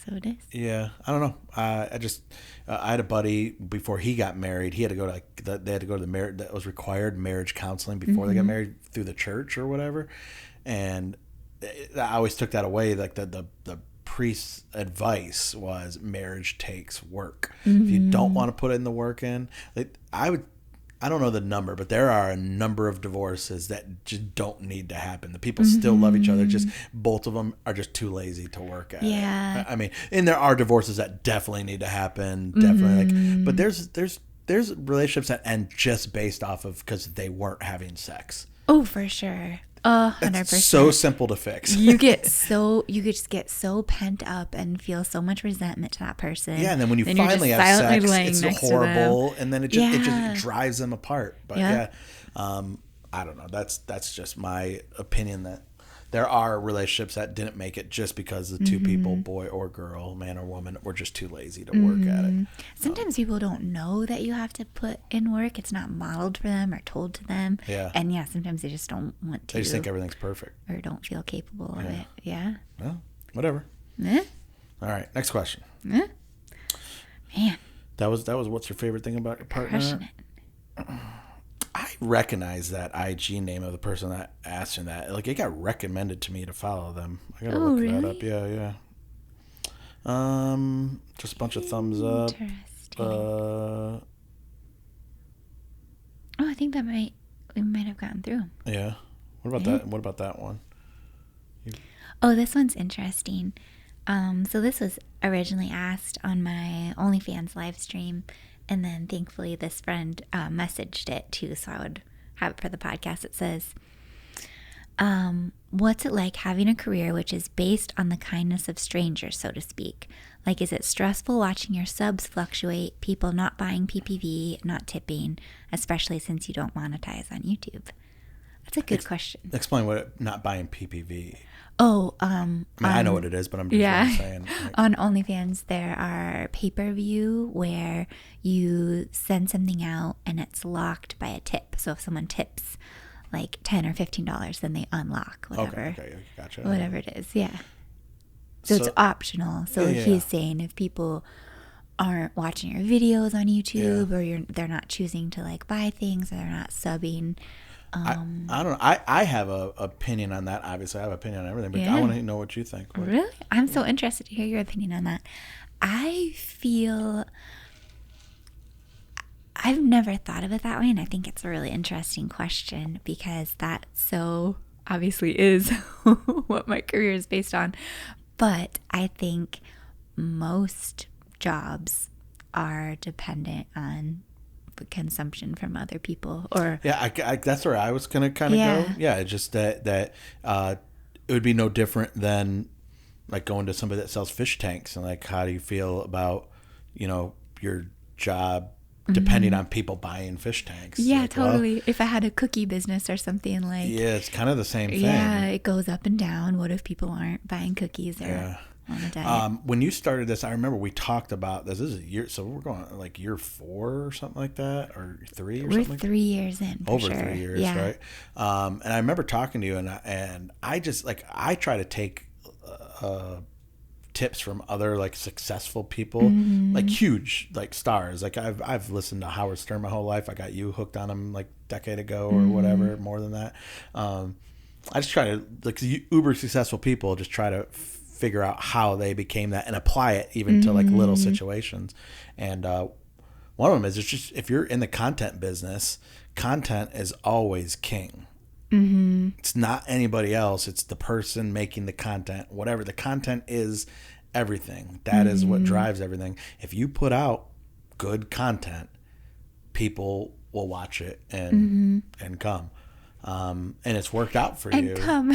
Speaker 2: it is.
Speaker 1: Yeah, I don't know. I had a buddy before he got married. He had to go to they had to go to the marriage that was required marriage counseling before they got married through the church or whatever, and I always took that away. Like the priest's advice was marriage takes work. If you don't want to put in the work in, I don't know the number, but there are a number of divorces that just don't need to happen. The people still love each other. Just both of them are just too lazy to work at it. I mean, and there are divorces that definitely need to happen. Definitely, but there's relationships that end just based off of because they weren't having sex.
Speaker 2: Oh, for sure. 100%.
Speaker 1: It's so simple to fix.
Speaker 2: You just get so pent up and feel so much resentment to that person.
Speaker 1: Yeah, and then when you finally have sex, it's horrible, and then it just drives them apart. But I don't know. That's just my opinion that there are relationships that didn't make it just because the two people, boy or girl, man or woman, were just too lazy to work at it.
Speaker 2: Sometimes people don't know that you have to put in work. It's not modeled for them or told to them.
Speaker 1: Yeah.
Speaker 2: And sometimes they just don't want to.
Speaker 1: They just think everything's perfect.
Speaker 2: Or don't feel capable of it. Yeah.
Speaker 1: Well, whatever. All right, next question.
Speaker 2: Man.
Speaker 1: That was what's your favorite thing about your partner? I recognize that IG name of the person that asked him that. Like, it got recommended to me to follow them. I gotta look that up. Yeah. Just a bunch of thumbs up.
Speaker 2: Interesting. I think we might have gotten through.
Speaker 1: Yeah. What about that? What about that one?
Speaker 2: This one's interesting. So this was originally asked on my OnlyFans live stream. And then thankfully this friend messaged it too, so I would have it for the podcast. It says, what's it like having a career which is based on the kindness of strangers, so to speak? Like, is it stressful watching your subs fluctuate, people not buying PPV, not tipping, especially since you don't monetize on YouTube? That's a good question.
Speaker 1: Explain what not buying PPV.
Speaker 2: I
Speaker 1: know what it is, but I'm just saying.
Speaker 2: On OnlyFans, there are pay-per-view where you send something out and it's locked by a tip. So if someone tips like $10 or $15, then they unlock whatever.
Speaker 1: Okay, gotcha.
Speaker 2: Whatever it is, yeah. So it's optional. So he's saying if people aren't watching your videos on YouTube, or they're not choosing to like buy things, or they're not subbing.
Speaker 1: I don't know. I have a opinion on that. Obviously, I have an opinion on everything, but I want to know what you think.
Speaker 2: Really? I'm so interested to hear your opinion on that. I feel I've never thought of it that way, and I think it's a really interesting question, because that so obviously is what my career is based on. But I think most jobs are dependent on consumption from other people, or
Speaker 1: I that's where I was gonna kind of go. Yeah, just that it would be no different than like going to somebody that sells fish tanks, and like, how do you feel about, you know, your job depending on people buying fish tanks?
Speaker 2: Yeah,
Speaker 1: like,
Speaker 2: totally. Well, if I had a cookie business or something, like,
Speaker 1: yeah, it's kind of the same thing.
Speaker 2: Yeah, it goes up and down. What if people aren't buying cookies or on a diet?
Speaker 1: When you started this, I remember we talked about this. This is a year, so we're going like year 4 or something like that, or 3 or something.
Speaker 2: We're 3 years in.
Speaker 1: Over 3 years, right? And I remember talking to you, and I just like, I try to take tips from other like successful people, like huge like stars. Like I've listened to Howard Stern my whole life. I got you hooked on him like a decade ago or whatever, more than that. I just try to, like, uber successful people, just try to figure out how they became that and apply it even to like little situations. And one of them is, it's just, if you're in the content business, content is always king. It's not anybody else. It's the person making the content. Whatever the content is, everything. That is what drives everything. If you put out good content, people will watch it and come. And it's worked out for you.
Speaker 2: And come.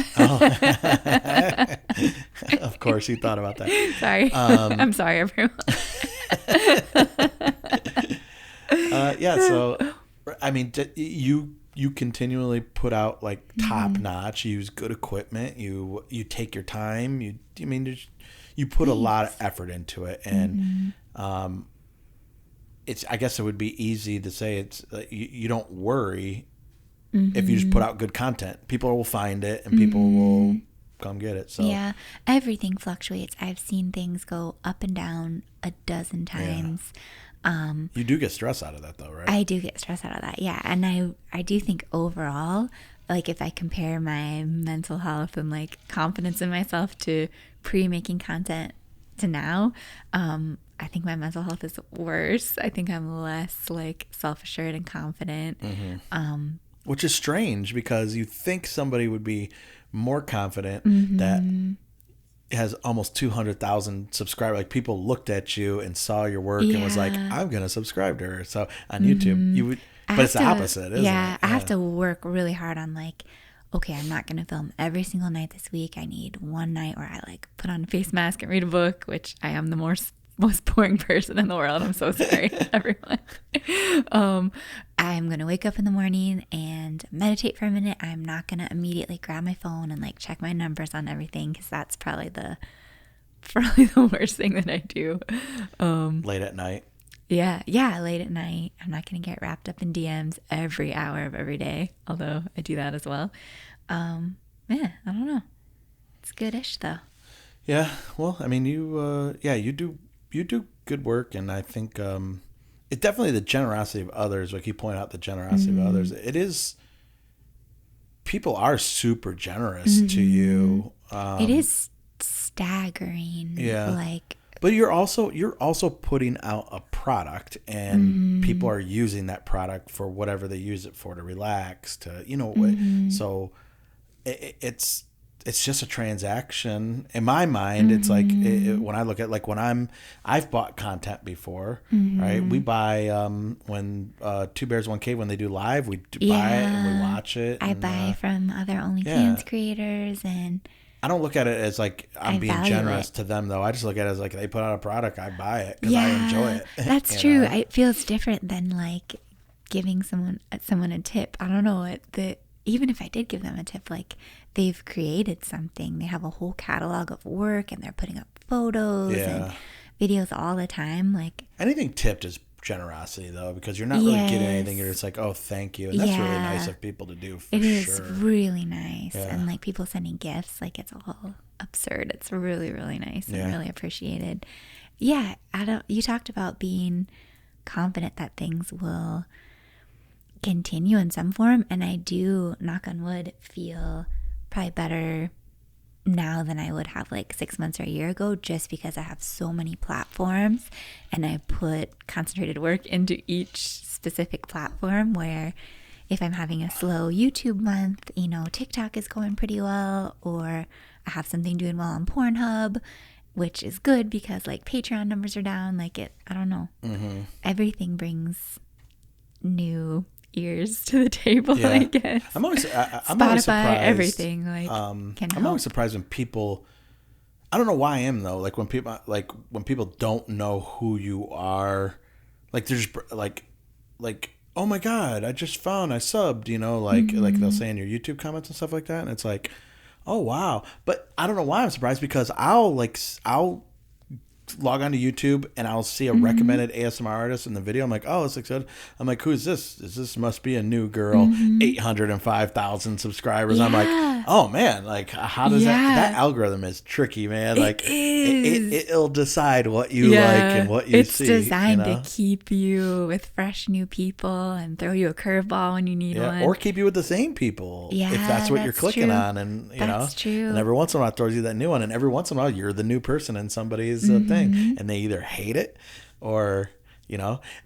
Speaker 1: Of course, you thought about that.
Speaker 2: Sorry. I'm sorry, everyone.
Speaker 1: So, I mean, you continually put out like top notch. You use good equipment. You take your time. You put a lot of effort into it, and it's, I guess it would be easy to say it's you don't worry if you just put out good content. People will find it, and people will come get it. So
Speaker 2: yeah, everything fluctuates. I've seen things go up and down a dozen times.
Speaker 1: You do get stress out of that, though, right?
Speaker 2: I do get stress out of that, yeah. And I do think overall, like, if I compare my mental health and like confidence in myself to pre-making content to now, I think my mental health is worse. I think I'm less like self-assured and confident.
Speaker 1: Which is strange, because you think somebody would be more confident that has almost 200,000 subscribers. Like, people looked at you and saw your work and was like, I'm going to subscribe to her. So on YouTube, you would, but it's the opposite, isn't it?
Speaker 2: I have to work really hard on like, okay, I'm not going to film every single night this week. I need one night where I like put on a face mask and read a book, which I am the most boring person in the world. I'm so sorry, everyone. I'm going to wake up in the morning and meditate for a minute. I'm not going to immediately grab my phone and like check my numbers on everything, because that's probably the worst thing that I do.
Speaker 1: Late at night.
Speaker 2: Yeah, late at night. I'm not going to get wrapped up in DMs every hour of every day, although I do that as well. I don't know. It's goodish though.
Speaker 1: Yeah, well, I mean, you do good work, and I think it definitely, the generosity of others, like you point out, the generosity of others, it is, people are super generous to you.
Speaker 2: It is staggering.
Speaker 1: Yeah.
Speaker 2: Like,
Speaker 1: but you're also putting out a product, and people are using that product for whatever they use it for, to relax, to, so it's just a transaction in my mind. It's like, when I look at, like, I've bought content before, right? We buy, when 2 Bears 1 Cave, when they do live, we buy it and we watch it.
Speaker 2: I buy from other OnlyFans creators, and
Speaker 1: I don't look at it as like I'm being generous to them, though. I just look at it as like, they put out a product, I buy it because I enjoy it.
Speaker 2: That's true. It feels different than like giving someone a tip. I don't know even if I did give them a tip, like, they've created something. They have a whole catalog of work, and they're putting up photos and videos all the time. Like, anything
Speaker 1: tipped is generosity, though, because you're not really getting anything. You're just like, oh, thank you. And that's really nice of people to do, for sure. It is
Speaker 2: really nice. And like, people sending gifts, like, it's all absurd. It's really, really nice and really appreciated. Yeah, you talked about being confident that things will continue in some form, and I do, knock on wood, feel probably better now than I would have like 6 months or a year ago, just because I have so many platforms and I put concentrated work into each specific platform, where if I'm having a slow YouTube month, TikTok is going pretty well, or I have something doing well on Pornhub, which is good because like Patreon numbers are down, I don't know. Mm-hmm. Everything brings new ears to the table, I guess.
Speaker 1: I'm always
Speaker 2: surprised. Everything
Speaker 1: I'm always surprised when people. I don't know why I am though. Like when people don't know who you are, like they're just like, oh my god, I subbed. Like they'll say in your YouTube comments and stuff like that, and it's like, oh wow. But I don't know why I'm surprised, because I'll log onto YouTube and I'll see a recommended ASMR artist in the video. I'm like, oh, this looks good. I'm like, who's this? This must be a new girl, 805,000 subscribers. Yeah. I'm like, oh man, like how does that algorithm is tricky, man. Like it'll decide what you like and what you see.
Speaker 2: It's designed to keep you with fresh new people and throw you a curveball when you need one.
Speaker 1: Or keep you with the same people if that's what you're clicking on. And
Speaker 2: that's true.
Speaker 1: And every once in a while it throws you that new one, and every once in a while you're the new person in somebody's thing. And they either hate it or,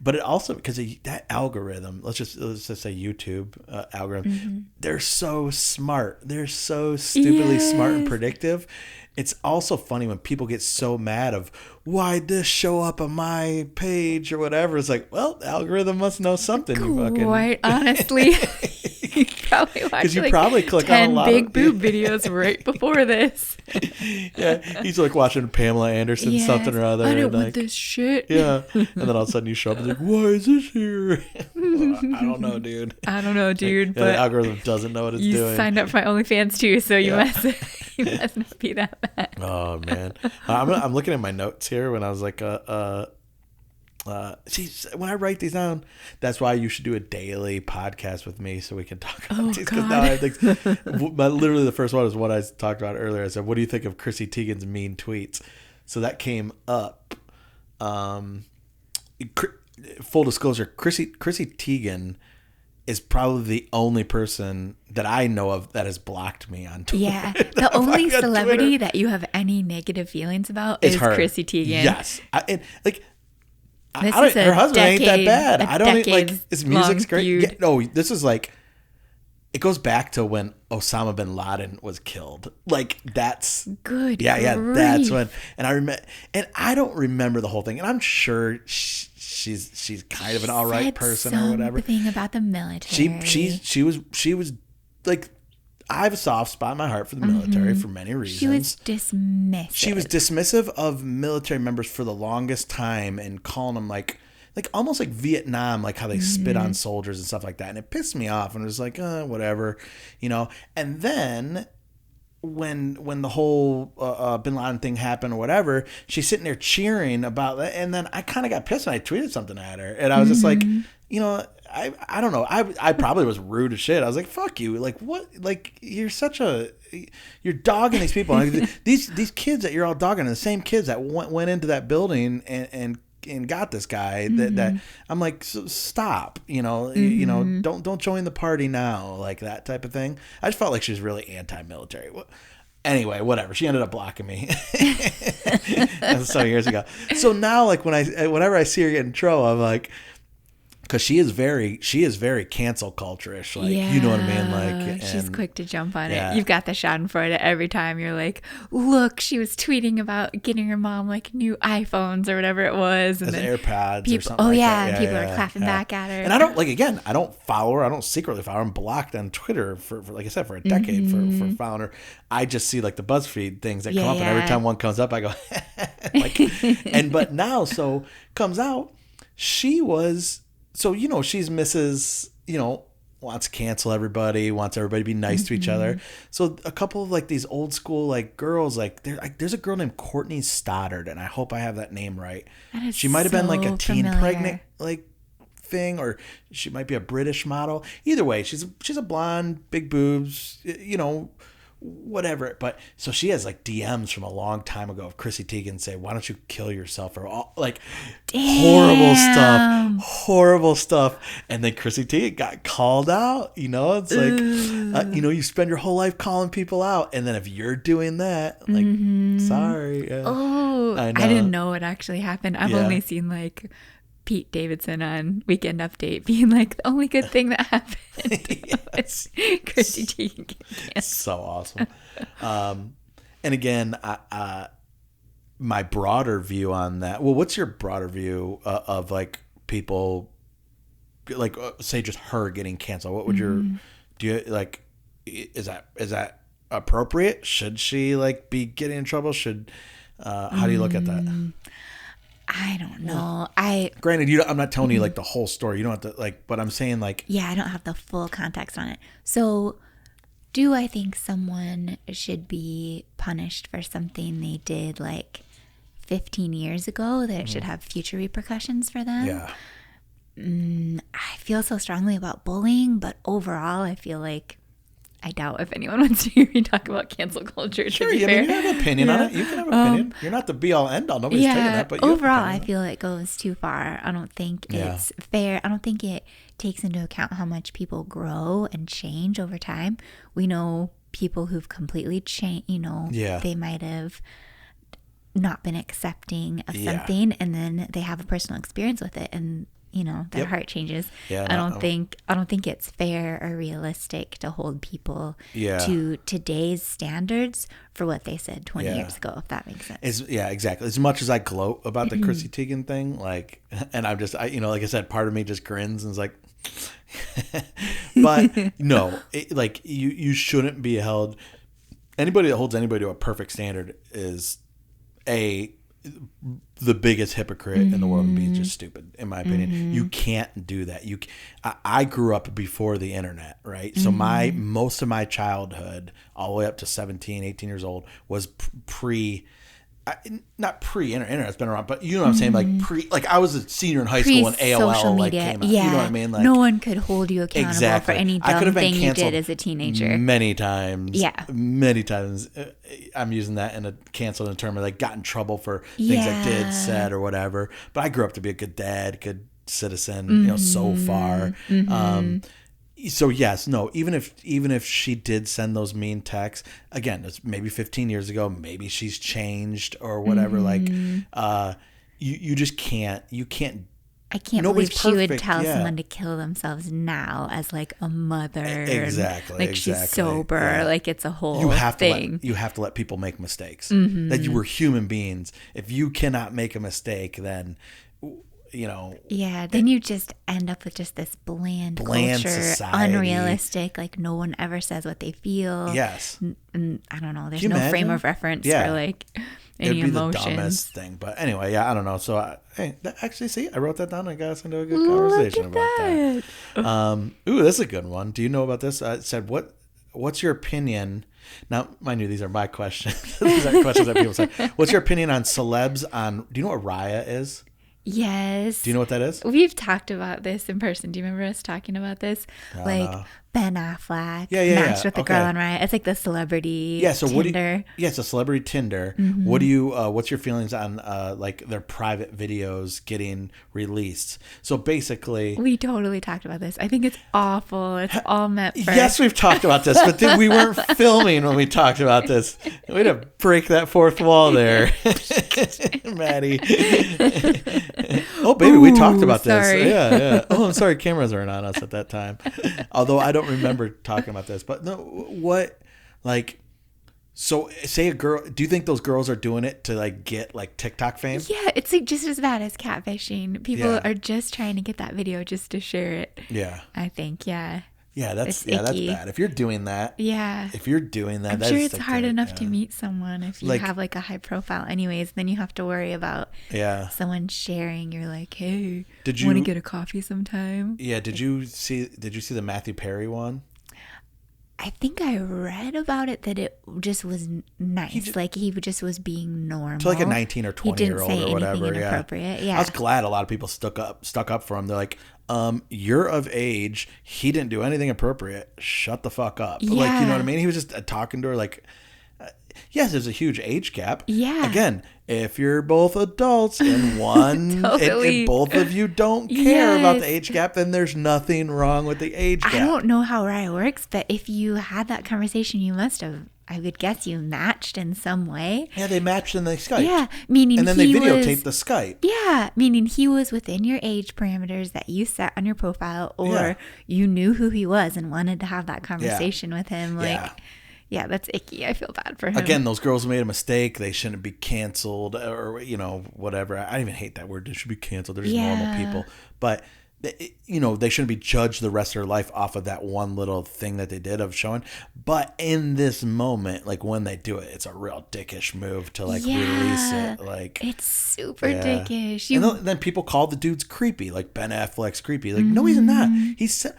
Speaker 1: but it also, because that algorithm, let's just say YouTube algorithm, they're so smart. They're so stupidly smart and predictive. It's also funny when people get so mad of, why'd this show up on my page or whatever. It's like, well, the algorithm must know something.
Speaker 2: Quite honestly. You probably watched
Speaker 1: because you probably click on a lot
Speaker 2: big boob videos right before this.
Speaker 1: Yeah, he's like watching Pamela Anderson something or other.
Speaker 2: I don't want this shit.
Speaker 1: Yeah, and then all of a sudden you show up and like, why is this here? Well, I don't know, dude.
Speaker 2: But
Speaker 1: the algorithm doesn't know what it's doing.
Speaker 2: You signed up for my OnlyFans too, so you must not be that bad.
Speaker 1: Oh man, I'm looking at my notes here when I was like, see, when I write these down, that's why you should do a daily podcast with me so we can talk about these. Because now I think, literally the first one is what I talked about earlier. I said, what do you think of Chrissy Teigen's mean tweets? So that came up. Full disclosure, Chrissy Teigen is probably the only person that I know of that has blocked me on Twitter.
Speaker 2: Yeah, the only celebrity that you have any negative feelings about is Chrissy Teigen.
Speaker 1: Yes, her husband ain't that bad. I don't like his music's great. Yeah, no, this is like, it goes back to when Osama bin Laden was killed. Like that's
Speaker 2: good.
Speaker 1: Yeah, that's when. And I remember, and I don't remember the whole thing. And I'm sure she's kind of an all right person or whatever.
Speaker 2: Something about the military.
Speaker 1: She was like, I have a soft spot in my heart for the military for many reasons.
Speaker 2: She was dismissive.
Speaker 1: She was dismissive of military members for the longest time and calling them like almost like Vietnam, like how they spit on soldiers and stuff like that. And it pissed me off. And it was like, whatever, And then when the whole Bin Laden thing happened or whatever, she's sitting there cheering about that. And then I kind of got pissed and I tweeted something at her. And I was just like, I don't know. I probably was rude as shit. I was like, fuck you. Like, what? Like, you're dogging these people. These kids that you're all dogging are the same kids that went into that building and got this guy that I'm like, so stop, don't join the party now, like that type of thing. I just felt like she was really anti-military. Anyway, whatever. She ended up blocking me. That was some years ago. So now, like whenever I see her get in trouble, I'm like, because she is very cancel culture-ish, like, you know what I mean? Like,
Speaker 2: she's quick to jump on it. You've got the Schadenfreude every time you're like, look, she was tweeting about getting her mom like new iPhones or whatever it was, and then
Speaker 1: AirPods or something.
Speaker 2: And people are clapping back at her.
Speaker 1: And I don't follow her. I don't secretly follow her. I'm blocked on Twitter for like I said, for a decade for following her. I just see like the BuzzFeed things that come up, and every time one comes up, I go like, but now comes out, she was. So, she's Mrs., wants to cancel everybody, wants everybody to be nice to each other. So a couple of like these old school like girls, like there's a girl named Courtney Stoddard, and I hope I have that name right. She might have been like a teen pregnant like thing, or she might be a British model. Either way, she's a blonde, big boobs, whatever. But so she has like DMs from a long time ago of Chrissy Teigen say, "Why don't you kill yourself?" or all like horrible stuff. And then Chrissy Teigen got called out. It's like you spend your whole life calling people out, and then if you're doing that, like, sorry.
Speaker 2: Oh, I didn't know it actually happened. I've only seen like Pete Davidson on Weekend Update being like, the only good thing that happened was Chrissy Teigen.
Speaker 1: So awesome. And again, my broader view on that. Well, what's your broader view of like people, like say just her getting canceled? What would do you like? Is that appropriate? Should she like be getting in trouble? How do you look at that?
Speaker 2: I don't know.
Speaker 1: Granted, I'm not telling you like the whole story. You don't have to like, but I'm saying like.
Speaker 2: Yeah, I don't have the full context on it. So, do I think someone should be punished for something they did like 15 years ago that it should have future repercussions for them?
Speaker 1: Yeah.
Speaker 2: I feel so strongly about bullying, but overall, I feel like I doubt if anyone wants to hear me talk about cancel culture.
Speaker 1: Sure, you have an opinion on it. You can have an opinion. You're not the be all end all. Nobody's taking that. But
Speaker 2: overall, I feel it goes too far. I don't think it's fair. I don't think it takes into account how much people grow and change over time. We know people who've completely changed. They might have not been accepting of something, and then they have a personal experience with it, and their heart changes.
Speaker 1: Yeah,
Speaker 2: I don't think it's fair or realistic to hold people to today's standards for what they said 20 years ago, if that makes sense.
Speaker 1: Exactly. As much as I gloat about the Chrissy Teigen thing, like, and I'm just, like I said, part of me just grins and is like, but no, you shouldn't be held. Anybody that holds anybody to a perfect standard is the biggest hypocrite in the world and be just stupid, in my opinion. You can't do that. I grew up before the internet, right? So most of my childhood, all the way up to 17, 18 years old, was not pre-internet's been around, but you know what I'm saying, like I was a senior in high school when AOL like came out. You know what I mean? Like,
Speaker 2: no one could hold you accountable for any dumb thing you did as a teenager.
Speaker 1: Many times. I'm using that in a canceled in term of like got in trouble for things I did, said, or whatever. But I grew up to be a good dad, good citizen, so far. So yes, no, even if she did send those mean texts, again, it's maybe 15 years ago, maybe she's changed or whatever. Like, you just can't.
Speaker 2: I can't believe she would tell someone to kill themselves now as like a mother.
Speaker 1: Exactly.
Speaker 2: Like she's sober. Yeah. Like it's a whole thing.
Speaker 1: You have to let people make mistakes. That you were human beings. If you cannot make a mistake, then
Speaker 2: then you just end up with just this bland culture,
Speaker 1: society.
Speaker 2: Unrealistic, like no one ever says what they feel.
Speaker 1: Yes.
Speaker 2: And I don't know, there's no frame of reference for like any
Speaker 1: It'd be
Speaker 2: emotions.
Speaker 1: The dumbest thing. But anyway, I don't know. So actually, see, I wrote that down. I got us into a good conversation about that. This is a good one. Do you know about this? It said, what's your opinion? Now, mind you, these are my questions. These are questions that people say. What's your opinion on celebs do you know what Raya is?
Speaker 2: Yes.
Speaker 1: Do you know what that is?
Speaker 2: We've talked about this in person. Do you remember us talking about this? Ben Affleck matched with the girl on Riot. It's like the celebrity Tinder.
Speaker 1: It's a celebrity Tinder. What do you? What's your feelings on like their private videos getting released? So basically,
Speaker 2: we totally talked about this. I think it's awful. It's all meant for.
Speaker 1: Yes, we've talked about this, but we weren't filming when we talked about this. We had to break that fourth wall there, Maddy. Oh, baby, we talked about this. Yeah. Oh, I'm sorry, cameras weren't on us at that time. Although I don't remember talking about this, but no, what, like, so say a girl, do you think those girls are doing it to like get like TikTok fame?
Speaker 2: Yeah, it's like just as bad as catfishing. People are just trying to get that video just to share it.
Speaker 1: Yeah.
Speaker 2: I think,
Speaker 1: Yeah, that's bad. If you're doing that.
Speaker 2: Yeah.
Speaker 1: If you're doing that,
Speaker 2: I'm sure it's hard enough to meet someone if you have like a high profile anyways, then you have to worry about someone sharing. You're like, hey, want to get a coffee sometime?
Speaker 1: Yeah. Did you see the Matthew Perry one?
Speaker 2: I think I read about it that it just was nice. He just was being normal.
Speaker 1: To like a 19 or 20-year-old or whatever.
Speaker 2: Inappropriate. Yeah.
Speaker 1: I was glad a lot of people stuck up for him. They're like, you're of age. He didn't do anything appropriate. Shut the fuck up.
Speaker 2: Yeah.
Speaker 1: Like, you know what I mean? He was just talking to her like, yes, there's a huge age gap.
Speaker 2: Yeah.
Speaker 1: Again, if you're both adults and and both of you don't care about the age gap, then there's nothing wrong with the age gap.
Speaker 2: I don't know how it works, but if you had that conversation, you must have, I would guess you matched in some way.
Speaker 1: Yeah, they matched and they Skyped.
Speaker 2: Yeah, meaning
Speaker 1: and then they videotaped the Skype.
Speaker 2: Yeah, meaning he was within your age parameters that you set on your profile, or you knew who he was and wanted to have that conversation with him. Like, yeah, that's icky. I feel bad for him.
Speaker 1: Again, those girls made a mistake. They shouldn't be canceled or, whatever. I even hate that word. They should be canceled. They're just normal people. But, they shouldn't be judged the rest of their life off of that one little thing that they did of showing. But in this moment, like when they do it, it's a real dickish move to like release it. Like,
Speaker 2: it's super dickish.
Speaker 1: And then people call the dudes creepy. Like Ben Affleck's creepy. Like, no, he's not. He said,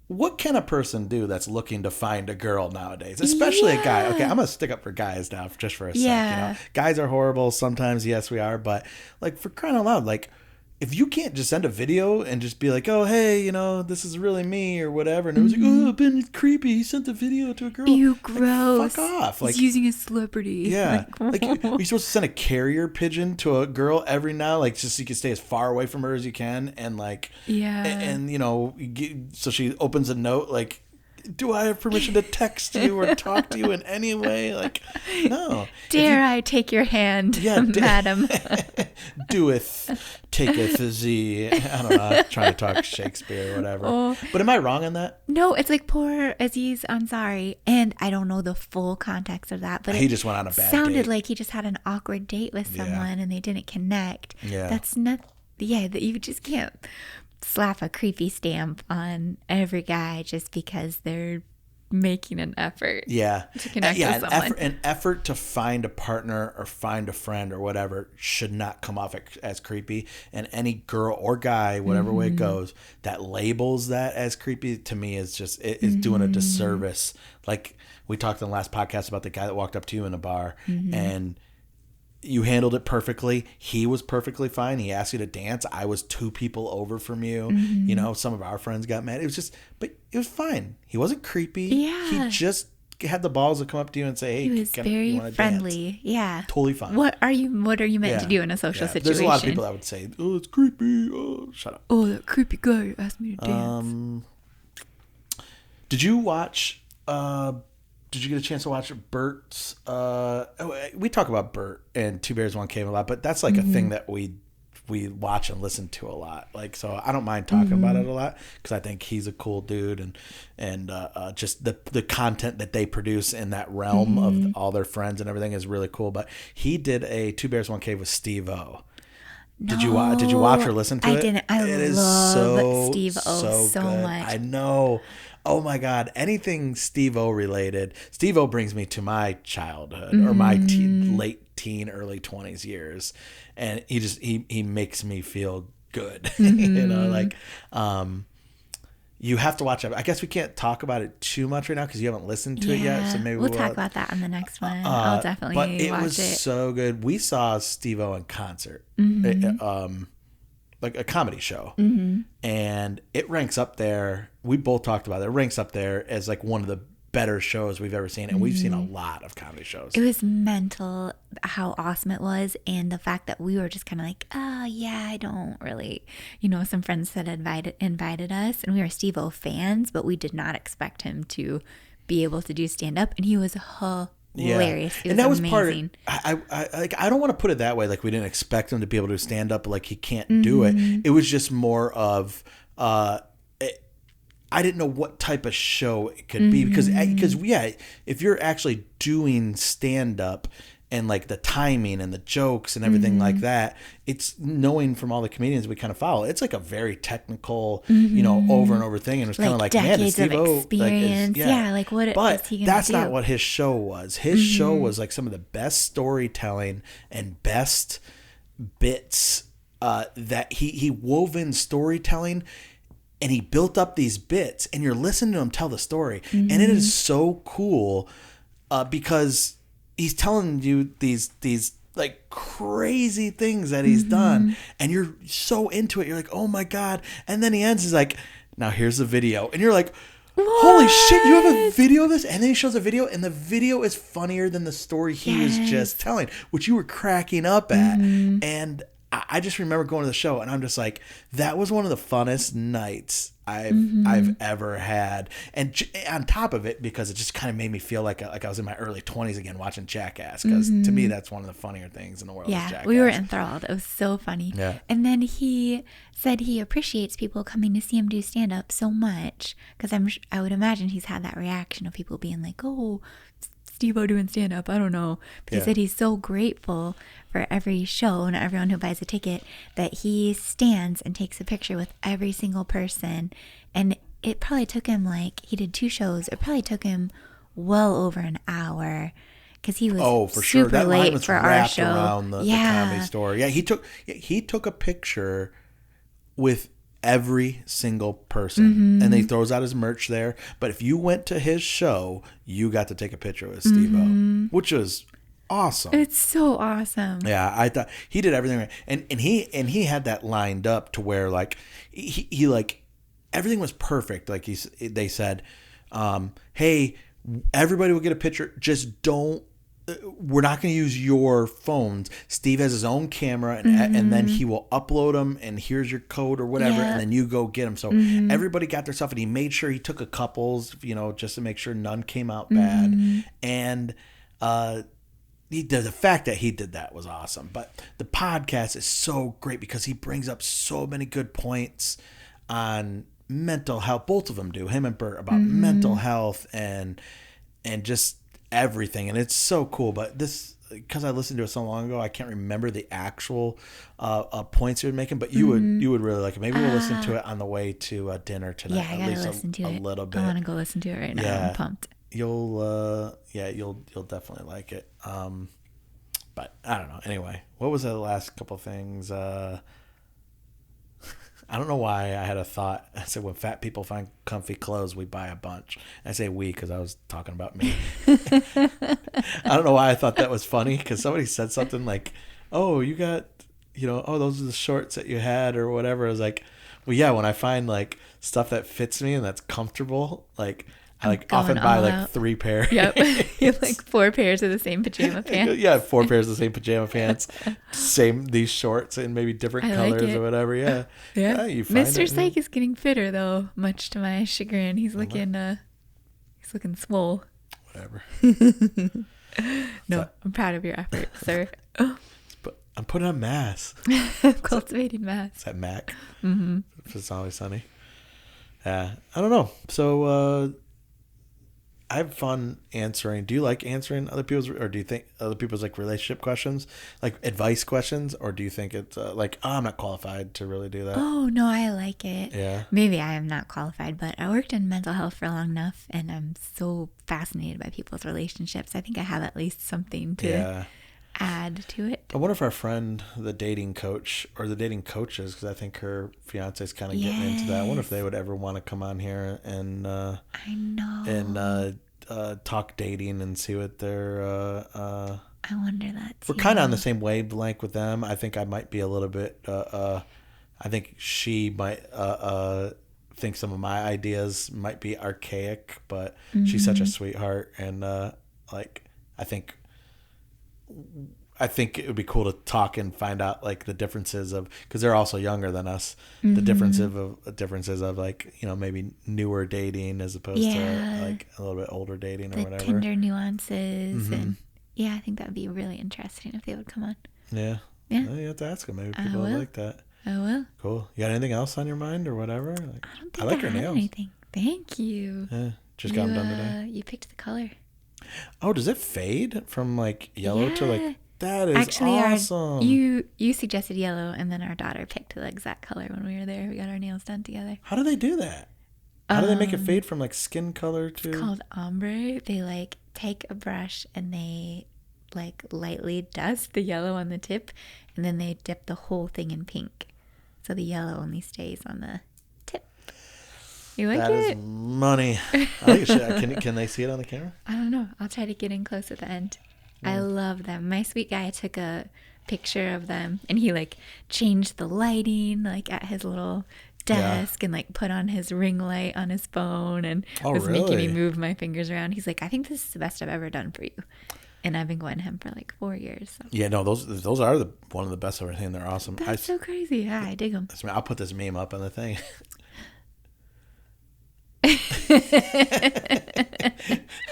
Speaker 1: what can a person do that's looking to find a girl nowadays? Especially a guy. Okay, I'm going to stick up for guys now just for a sec. Guys are horrible. Sometimes, yes, we are. But, like, for crying out loud, like, if you can't just send a video and just be like, oh, hey, this is really me or whatever. And it was like, oh, Ben's creepy. He sent the video to a girl.
Speaker 2: You gross.
Speaker 1: Like, fuck off.
Speaker 2: He's using a celebrity.
Speaker 1: Yeah. Like, are you supposed to send a carrier pigeon to a girl every now? Like, just so you can stay as far away from her as you can. And, like, so she opens a note, like, do I have permission to text you or talk to you in any way? Like, no.
Speaker 2: Dare I take your hand, madam?
Speaker 1: Taketh thee. I don't know. Trying to talk Shakespeare or whatever. Oh. But am I wrong on that?
Speaker 2: No, it's like poor Aziz Ansari. And I don't know the full context of that. But
Speaker 1: he just went on a bad date.
Speaker 2: Sounded like he just had an awkward date with someone and they didn't connect.
Speaker 1: Yeah.
Speaker 2: That's not, that you just can't slap a creepy stamp on every guy just because they're making an effort to connect with someone.
Speaker 1: An effort to find a partner or find a friend or whatever should not come off as creepy. And any girl or guy, whatever way it goes, that labels that as creepy, to me is just is doing a disservice. Like we talked in the last podcast about the guy that walked up to you in a bar and you handled it perfectly. He was perfectly fine. He asked you to dance. I was 2 people over from you. Some of our friends got mad. It was just, but it was fine. He wasn't creepy.
Speaker 2: Yeah.
Speaker 1: He just had the balls to come up to you and say, hey,
Speaker 2: he was very friendly. Dance? Yeah.
Speaker 1: Totally fine.
Speaker 2: What are you meant to do in a social situation?
Speaker 1: There's a lot of people that would say, oh, it's creepy. Oh, shut up.
Speaker 2: Oh, that creepy guy asked me to dance.
Speaker 1: Did you watch, did you get a chance to watch Bert's? We talk about Bert and Two Bears One Cave a lot, but that's like a thing that we watch and listen to a lot. Like, so I don't mind talking about it a lot because I think he's a cool dude and just the content that they produce in that realm of all their friends and everything is really cool. But he did a Two Bears One Cave with Steve-O. No, did you watch or listen to it?
Speaker 2: I didn't. I love Steve-O so much.
Speaker 1: I know. Oh my God, anything Steve-O related. Steve-O brings me to my childhood or my late teen, early 20s years. And he makes me feel good. You have to watch it. I guess we can't talk about it too much right now because you haven't listened to it yet. So maybe
Speaker 2: we'll talk about that on the next one. I'll definitely watch it. But it was
Speaker 1: so good. We saw Steve-O in concert. Like a comedy show. And it ranks up there. We both talked about it. It ranks up there as like one of the better shows we've ever seen. And we've seen a lot of comedy shows.
Speaker 2: It was mental how awesome it was. And the fact that we were just kind of like, oh yeah, I don't really, some friends that invited us and we were Steve-O fans, but we did not expect him to be able to do stand up. And he was hilarious. It was
Speaker 1: that was
Speaker 2: amazing.
Speaker 1: I don't want to put it that way. Like we didn't expect him to be able to stand up. Like he can't do it. It was just more of, I didn't know what type of show it could be because if you're actually doing stand up and like the timing and the jokes and everything like that, it's knowing from all the comedians we kind of follow. It's like a very technical, over and over thing. And it's kind of like, man, Steve-O,
Speaker 2: experience. What is he gonna do?
Speaker 1: That's not what his show was. His show was like some of the best storytelling and best bits that he wove in storytelling and he built up these bits, and you're listening to him tell the story, and it is so cool because he's telling you these like crazy things that he's done, and you're so into it. You're like, oh my God. And then he ends, he's like, now here's the video. And you're like, what? Holy shit, you have a video of this? And then he shows a video, and the video is funnier than the story he was just telling, which you were cracking up at. And I just remember going to the show, and I'm just like, that was one of the funnest nights I've ever had. And on top of it, because it just kind of made me feel like I was in my early 20s again watching Jackass, because to me that's one of the funnier things in the world.
Speaker 2: Yeah,
Speaker 1: is Jackass.
Speaker 2: We were enthralled. It was so funny.
Speaker 1: Yeah.
Speaker 2: And then he said he appreciates people coming to see him do stand-up so much, because I would imagine he's had that reaction of people being like, oh, Steve-O doing stand-up, I don't know. But he said he's so grateful for every show and everyone who buys a ticket that he stands and takes a picture with every single person. And it probably took him, like, he did 2 shows. It probably took him well over an hour, because he was
Speaker 1: for
Speaker 2: super
Speaker 1: sure. That
Speaker 2: late
Speaker 1: line was
Speaker 2: for our
Speaker 1: wrapped
Speaker 2: show.
Speaker 1: around the Comedy Store. Yeah, he took a picture with every single person, and he throws out his merch there. But if you went to his show, you got to take a picture with Steve-O, which was awesome.
Speaker 2: It's so awesome.
Speaker 1: Yeah, I thought he did everything right, and he had that lined up to where like he like everything was perfect. Like they said, hey, everybody will get a picture. Just don't. We're not going to use your phones. Steve has his own camera, and then he will upload them, and here's your code or whatever, and then you go get them. So everybody got their stuff, and he made sure he took a couples, just to make sure none came out bad. And the fact that he did that was awesome. But the podcast is so great because he brings up so many good points on mental health. Both of them do, him and Bert, about mental health and just everything, and it's so cool. But this, because I listened to it so long ago, I can't remember the actual points he was making, but you would really like it. Maybe we'll listen to it on the way to dinner tonight.
Speaker 2: Yeah, I gotta listen to it a little bit. I want to go listen to it right now. Yeah, I'm pumped.
Speaker 1: You'll definitely like it. But I don't know. Anyway, what was the last couple things? I don't know why I had a thought. I said, when fat people find comfy clothes, we buy a bunch. I say we because I was talking about me. I don't know why I thought that was funny, because somebody said something like, oh, you got, those are the shorts that you had or whatever. I was like, well, yeah, when I find like stuff that fits me and that's comfortable, like I often buy like 3 pairs. Yep.
Speaker 2: You have like 4 pairs of the same pajama pants.
Speaker 1: Yeah, 4 pairs of the same pajama pants. These shorts in maybe different colors or whatever. Yeah.
Speaker 2: Yeah. You find Mr. Syke is getting fitter though, much to my chagrin. He's looking swole.
Speaker 1: Whatever.
Speaker 2: No, I'm proud of your effort, sir.
Speaker 1: But I'm putting on mass.
Speaker 2: Cultivating mass.
Speaker 1: Is that Mac? Mm-hmm. If It's Always Sunny. Yeah. I don't know. So, I have fun answering. Do you like answering other people's, or do you think other people's like relationship questions, like advice questions, or do you think it's like, oh, I'm not qualified to really do that?
Speaker 2: Oh no, I like it.
Speaker 1: Yeah.
Speaker 2: Maybe I am not qualified, but I worked in mental health for long enough, and I'm so fascinated by people's relationships. I think I have at least something to add to it.
Speaker 1: I wonder if our friend, the dating coach, or the dating coaches, because I think her fiance is kind of getting into that. I wonder if they would ever want to come on here and I know, and talk dating and see what their
Speaker 2: I wonder that too.
Speaker 1: We're kind of on the same wavelength with them. I think I might be a little bit I think she might think some of my ideas might be archaic, but she's such a sweetheart, and I think it would be cool to talk and find out like the differences of, because they're also younger than us, the differences of like, maybe newer dating as opposed to like a little bit older dating or
Speaker 2: the
Speaker 1: whatever.
Speaker 2: Tinder nuances. And I think that would be really interesting if they would come on.
Speaker 1: Yeah.
Speaker 2: Yeah.
Speaker 1: Well, you have to ask them. Maybe people would like that.
Speaker 2: I will.
Speaker 1: Cool. You got anything else on your mind or whatever?
Speaker 2: I don't think I like your nails. Anything. Thank you.
Speaker 1: Yeah. Just got them done today.
Speaker 2: You picked the color.
Speaker 1: Oh, does it fade from like yellow to like? That is actually awesome.
Speaker 2: You suggested yellow, and then our daughter picked the exact color when we were there. We got our nails done together.
Speaker 1: How do they do that? How do they make it fade from like skin color to?
Speaker 2: It's called ombre. They like take a brush and they like lightly dust the yellow on the tip, and then they dip the whole thing in pink, so the yellow only stays on the tip. You like
Speaker 1: that
Speaker 2: it?
Speaker 1: That is money. I think it should. Can they see it on the camera?
Speaker 2: I don't know. I'll try to get in close at the end. I love them. My sweet guy took a picture of them, and he like changed the lighting like at his little desk and like put on his ring light on his phone and was making me move my fingers around. He's like, I think this is the best I've ever done for you. And I've been going to him for like 4 years. So.
Speaker 1: Yeah, no, those are one of the best I've ever seen. They're awesome.
Speaker 2: That's so crazy. Yeah, I dig them.
Speaker 1: I'll put this meme up on the thing.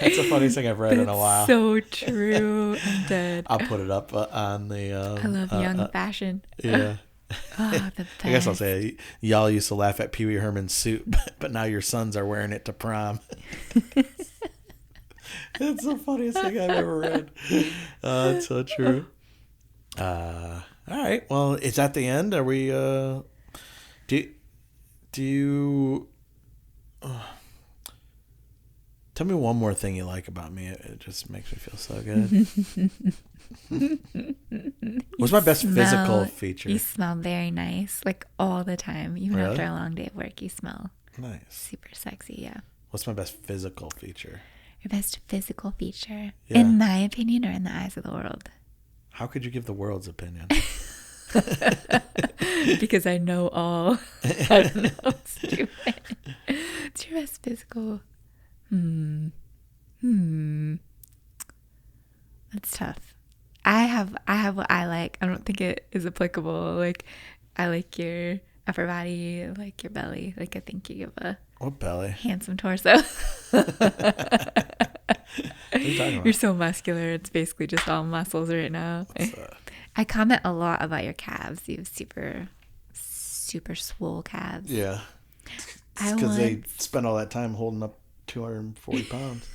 Speaker 1: That's the funniest thing I've read in a while.
Speaker 2: So true. I'm dead.
Speaker 1: I'll put it up on the.
Speaker 2: I love young fashion.
Speaker 1: Yeah.
Speaker 2: Oh, the best.
Speaker 1: I guess I'll say y'all used to laugh at Pee Wee Herman's suit, but now your sons are wearing it to prom. It's the funniest thing I've ever read. It's so true. All right. Well, it's at the end. Are we? Do you? Tell me one more thing you like about me. It just makes me feel so good. What's my best physical feature?
Speaker 2: You smell very nice, like all the time. Even after a long day of work, you smell
Speaker 1: nice,
Speaker 2: super sexy. Yeah.
Speaker 1: What's my best physical feature?
Speaker 2: Your best physical feature, in my opinion, or in the eyes of the world?
Speaker 1: How could you give the world's opinion?
Speaker 2: Because I know all. I don't know. Stupid. What's your best physical? That's tough. I have what I like. I don't think it is applicable. Like, I like your upper body, I like your belly. Like, I think you give a
Speaker 1: what belly?
Speaker 2: Handsome torso.
Speaker 1: What are you talking about?
Speaker 2: You're so muscular. It's basically just all muscles right now. I comment a lot about your calves. You have super, super swole calves.
Speaker 1: Yeah. Because they spend all that time holding up 240 pounds.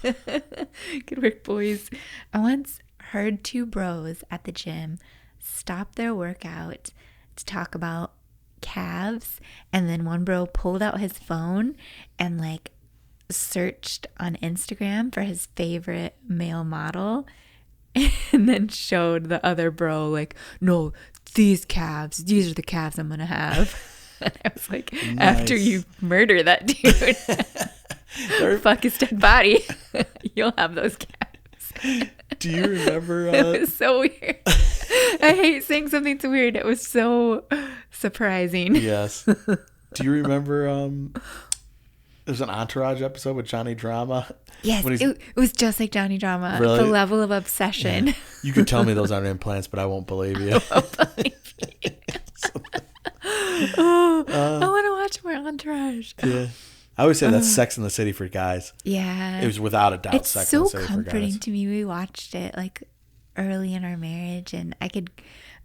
Speaker 2: Good work, boys. I once heard two bros at the gym stop their workout to talk about calves, and then one bro pulled out his phone and like searched on Instagram for his favorite male model and then showed the other bro like, no, these are the calves I'm gonna have. And I was like, nice. After you murder that dude, fuck his dead body, you'll have those calves.
Speaker 1: Do you remember?
Speaker 2: It was so weird. I hate saying something so weird. It was so surprising.
Speaker 1: Yes. Do you remember? There's an Entourage episode with Johnny Drama.
Speaker 2: Yes, it was just like Johnny Drama.
Speaker 1: Really?
Speaker 2: The level of obsession.
Speaker 1: Yeah. You could tell me those aren't implants, but I won't believe you.
Speaker 2: I want to watch more Entourage.
Speaker 1: Yeah. I always say that's Sex in the City for guys.
Speaker 2: Yeah.
Speaker 1: It was without a doubt
Speaker 2: it's
Speaker 1: Sex in the City for guys.
Speaker 2: It's so comforting to me. We watched it like early in our marriage, and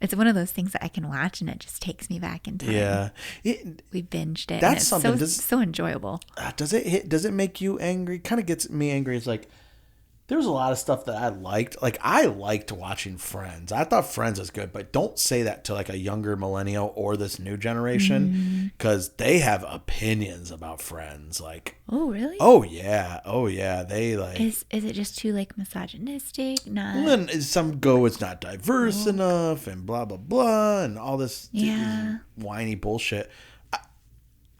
Speaker 2: it's one of those things that I can watch and it just takes me back in time.
Speaker 1: Yeah.
Speaker 2: We binged it.
Speaker 1: That's
Speaker 2: and it's
Speaker 1: something.
Speaker 2: so enjoyable.
Speaker 1: Does it make you angry? Kind of gets me angry. It's like, there was a lot of stuff that I liked. Like, I liked watching Friends. I thought Friends was good, but don't say that to like a younger millennial or this new generation, because they have opinions about Friends. Like,
Speaker 2: oh really?
Speaker 1: Oh yeah. They like.
Speaker 2: Is it just too like misogynistic? Not.
Speaker 1: Well, then some go, it's not diverse enough, and blah blah blah, and all this whiny bullshit.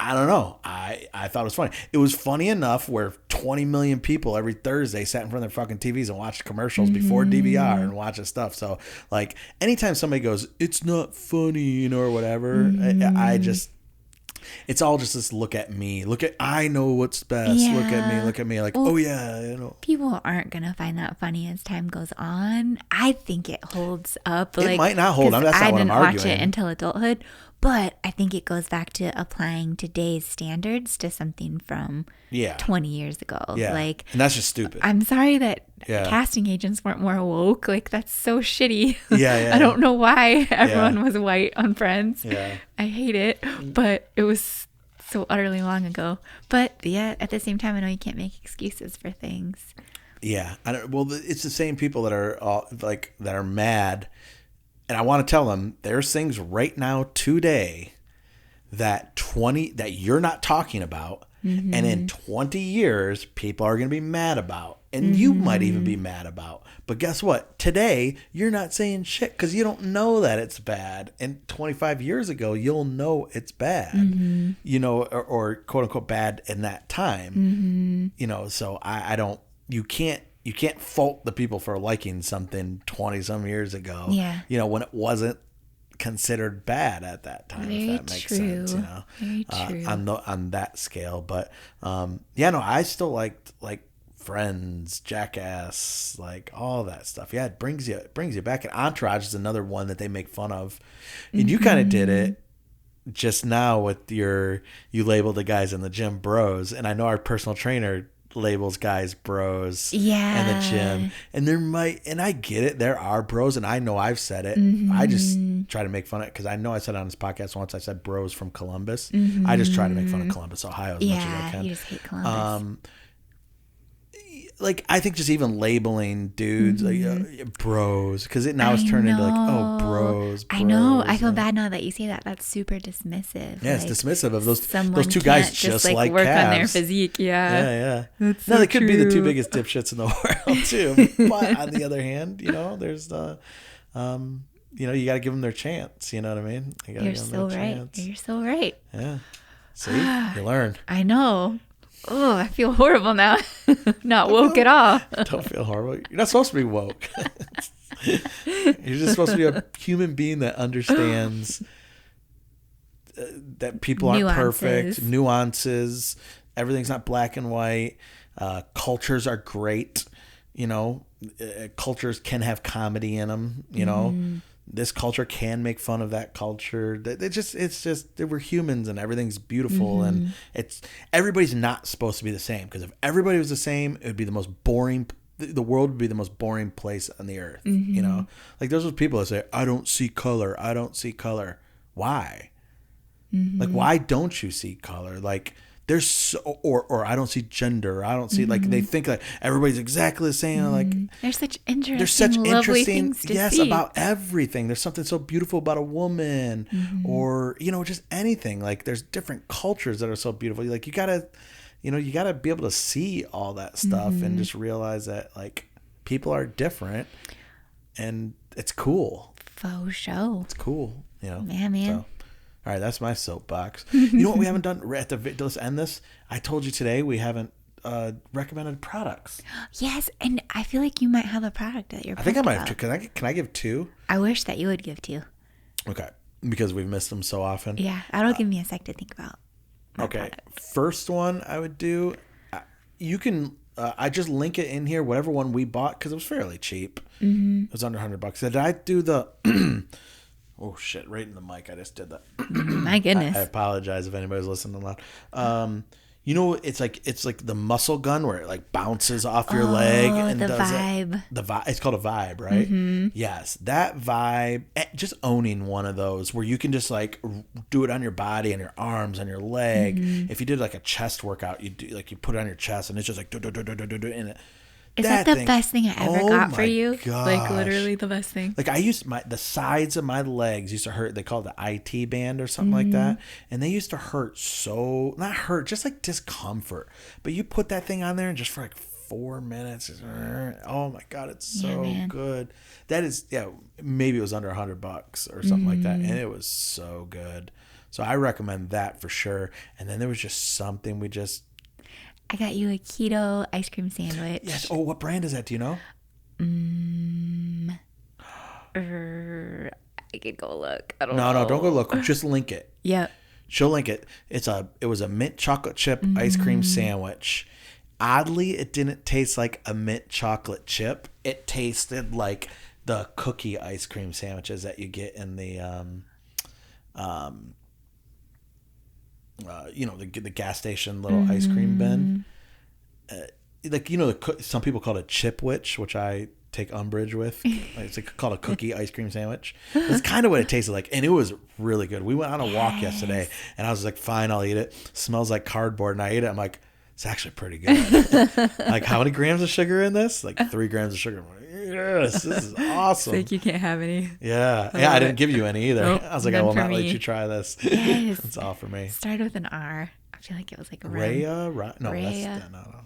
Speaker 1: I don't know. I thought it was funny. It was funny enough where 20 million people every Thursday sat in front of their fucking TVs and watched commercials before DVR and watching stuff. So, like, anytime somebody goes, it's not funny, or whatever, I just, it's all just this look at me. I know what's best.
Speaker 2: Yeah.
Speaker 1: Look at me. Like, well, oh, yeah,
Speaker 2: People aren't going to find that funny as time goes on. I think it holds up.
Speaker 1: It might not hold up. That's not what I'm arguing.
Speaker 2: I didn't watch it until adulthood. But I think it goes back to applying today's standards to something from 20 years ago.
Speaker 1: Yeah.
Speaker 2: Like,
Speaker 1: and that's just stupid.
Speaker 2: I'm sorry that casting agents weren't more woke. Like, that's so shitty.
Speaker 1: Yeah.
Speaker 2: I don't know why everyone was white on Friends.
Speaker 1: Yeah.
Speaker 2: I hate it. But it was so utterly long ago. But yeah, at the same time, I know you can't make excuses for things.
Speaker 1: Yeah. It's the same people that are that are mad. And I want to tell them there's things right now today that you're not talking about
Speaker 2: Mm-hmm.
Speaker 1: And in 20 years, people are going to be mad about. And you might even be mad about. But guess what? Today, you're not saying shit because you don't know that it's bad. And 25 years ago, you'll know it's bad. You know, or quote unquote bad in that time. You know, so I don't, you can't fault the people for liking something 20 some years ago.
Speaker 2: Yeah.
Speaker 1: You know, when it wasn't considered bad at that time.
Speaker 2: Very
Speaker 1: if that makes
Speaker 2: true.
Speaker 1: sense, you know.
Speaker 2: Very true.
Speaker 1: On that scale. But yeah, no, I still liked like Friends, Jackass, like all that stuff. Yeah, it brings you back. And Entourage is another one that they make fun of. And you kind of did it just now with you labeled the guys in the gym bros. And I know our personal trainer labels guys bros in the gym. And I get it. There are bros, and I know I've said it. I just try to make fun of it because I know I said it on this podcast once. I said bros from Columbus. I just try to make fun of Columbus, Ohio as much as I can.
Speaker 2: You just hate Columbus.
Speaker 1: Like I think just even labeling dudes like bros, because it now has turned into like, oh, bros.
Speaker 2: I know. I feel bad now that you say that. That's super dismissive.
Speaker 1: Yeah, like, it's dismissive of those two guys just like
Speaker 2: work
Speaker 1: calves.
Speaker 2: On their physique. Yeah.
Speaker 1: That's no, they could be the two biggest dipshits in the world too. But on the other hand, you know, there's the, you know, you got to give them their chance. You know what I mean?
Speaker 2: You're so right. Chance. You're so right.
Speaker 1: Yeah. See, you learn. I
Speaker 2: know. Oh, I feel horrible now. Not woke at all.
Speaker 1: Don't feel horrible. You're not supposed to be woke. You're just supposed to be a human being that understands that people aren't perfect, nuances. Everything's not black and white. Cultures are great. You know, cultures can have comedy in them. You know, this culture can make fun of that culture. It's just we're humans and everything's beautiful, and everybody's not supposed to be the same, because if everybody was the same, it would be the most boring. The world would be the most boring place on the earth. You know, like there's those people that say, "I don't see color. I don't see color." Why? Like, why don't you see color? Like, there's or I don't see gender. I don't see like they think like everybody's exactly the same. Like
Speaker 2: there's such interesting things to see.
Speaker 1: About everything. There's something so beautiful about a woman, or you know, just anything. Like there's different cultures that are so beautiful. Like you gotta be able to see all that stuff and just realize that like people are different, and it's cool.
Speaker 2: Faux show.
Speaker 1: It's cool. You know.
Speaker 2: Yeah, man.
Speaker 1: So, all right, that's my soapbox. You know what we haven't done? Let's end this. I told you today we haven't recommended products.
Speaker 2: Yes, and I feel like you might have a product that you're.
Speaker 1: I think I might have two. Can I give two?
Speaker 2: I wish that you would give two.
Speaker 1: Okay, because we've missed them so often.
Speaker 2: Yeah, that'll give me a sec to think about.
Speaker 1: Okay, first one I would do. You can. I just link it in here. Whatever one we bought, because it was fairly cheap. It was under $100. Did I do the? Oh shit! Right in the mic. I just did that.
Speaker 2: My goodness.
Speaker 1: I apologize if anybody's listening loud. You know, it's like the muscle gun where it like bounces off your leg and
Speaker 2: the
Speaker 1: does
Speaker 2: vibe.
Speaker 1: It. The vibe. It's called a vibe, right? Yes, that vibe. Just owning one of those where you can just like do it on your body and your arms and your leg. If you did like a chest workout, you put it on your chest and it's just like and it.
Speaker 2: Is that the best thing I ever got for you?
Speaker 1: Gosh.
Speaker 2: Like literally the best thing.
Speaker 1: Like I used the sides of my legs used to hurt. They call it the IT band or something like that. And they used to hurt not hurt, just like discomfort. But you put that thing on there and just for like 4 minutes. Oh my God, it's so good. That is, maybe it was under $100 or something like that. And it was so good. So I recommend that for sure. And then there was just something
Speaker 2: I got you a keto ice cream sandwich.
Speaker 1: Yes. Oh, what brand is that? Do you know?
Speaker 2: I could go look. I don't
Speaker 1: know.
Speaker 2: No,
Speaker 1: don't go look. Just link it.
Speaker 2: Yeah.
Speaker 1: She'll link it. It was a mint chocolate chip ice cream sandwich. Oddly, it didn't taste like a mint chocolate chip. It tasted like the cookie ice cream sandwiches that you get in the the gas station little ice cream bin. Some people call it chip which I take umbrage with. It's called a cookie ice cream sandwich. That's kind of what it tasted like, and it was really good. We went on a walk yesterday, and I was like, fine, I'll eat it. Smells like cardboard, and I ate it. I'm like, it's actually pretty good. Like, how many grams of sugar in this? Like 3 grams of sugar. I'm like, yes, this is awesome.
Speaker 2: Like you can't have any.
Speaker 1: Yeah. I didn't give you any either.
Speaker 2: Nope,
Speaker 1: I was like, I will not let you try this.
Speaker 2: Yes.
Speaker 1: It's all for me.
Speaker 2: Start with an R. feel like it was like
Speaker 1: Rhea? No,
Speaker 2: Rhea.
Speaker 1: that's no.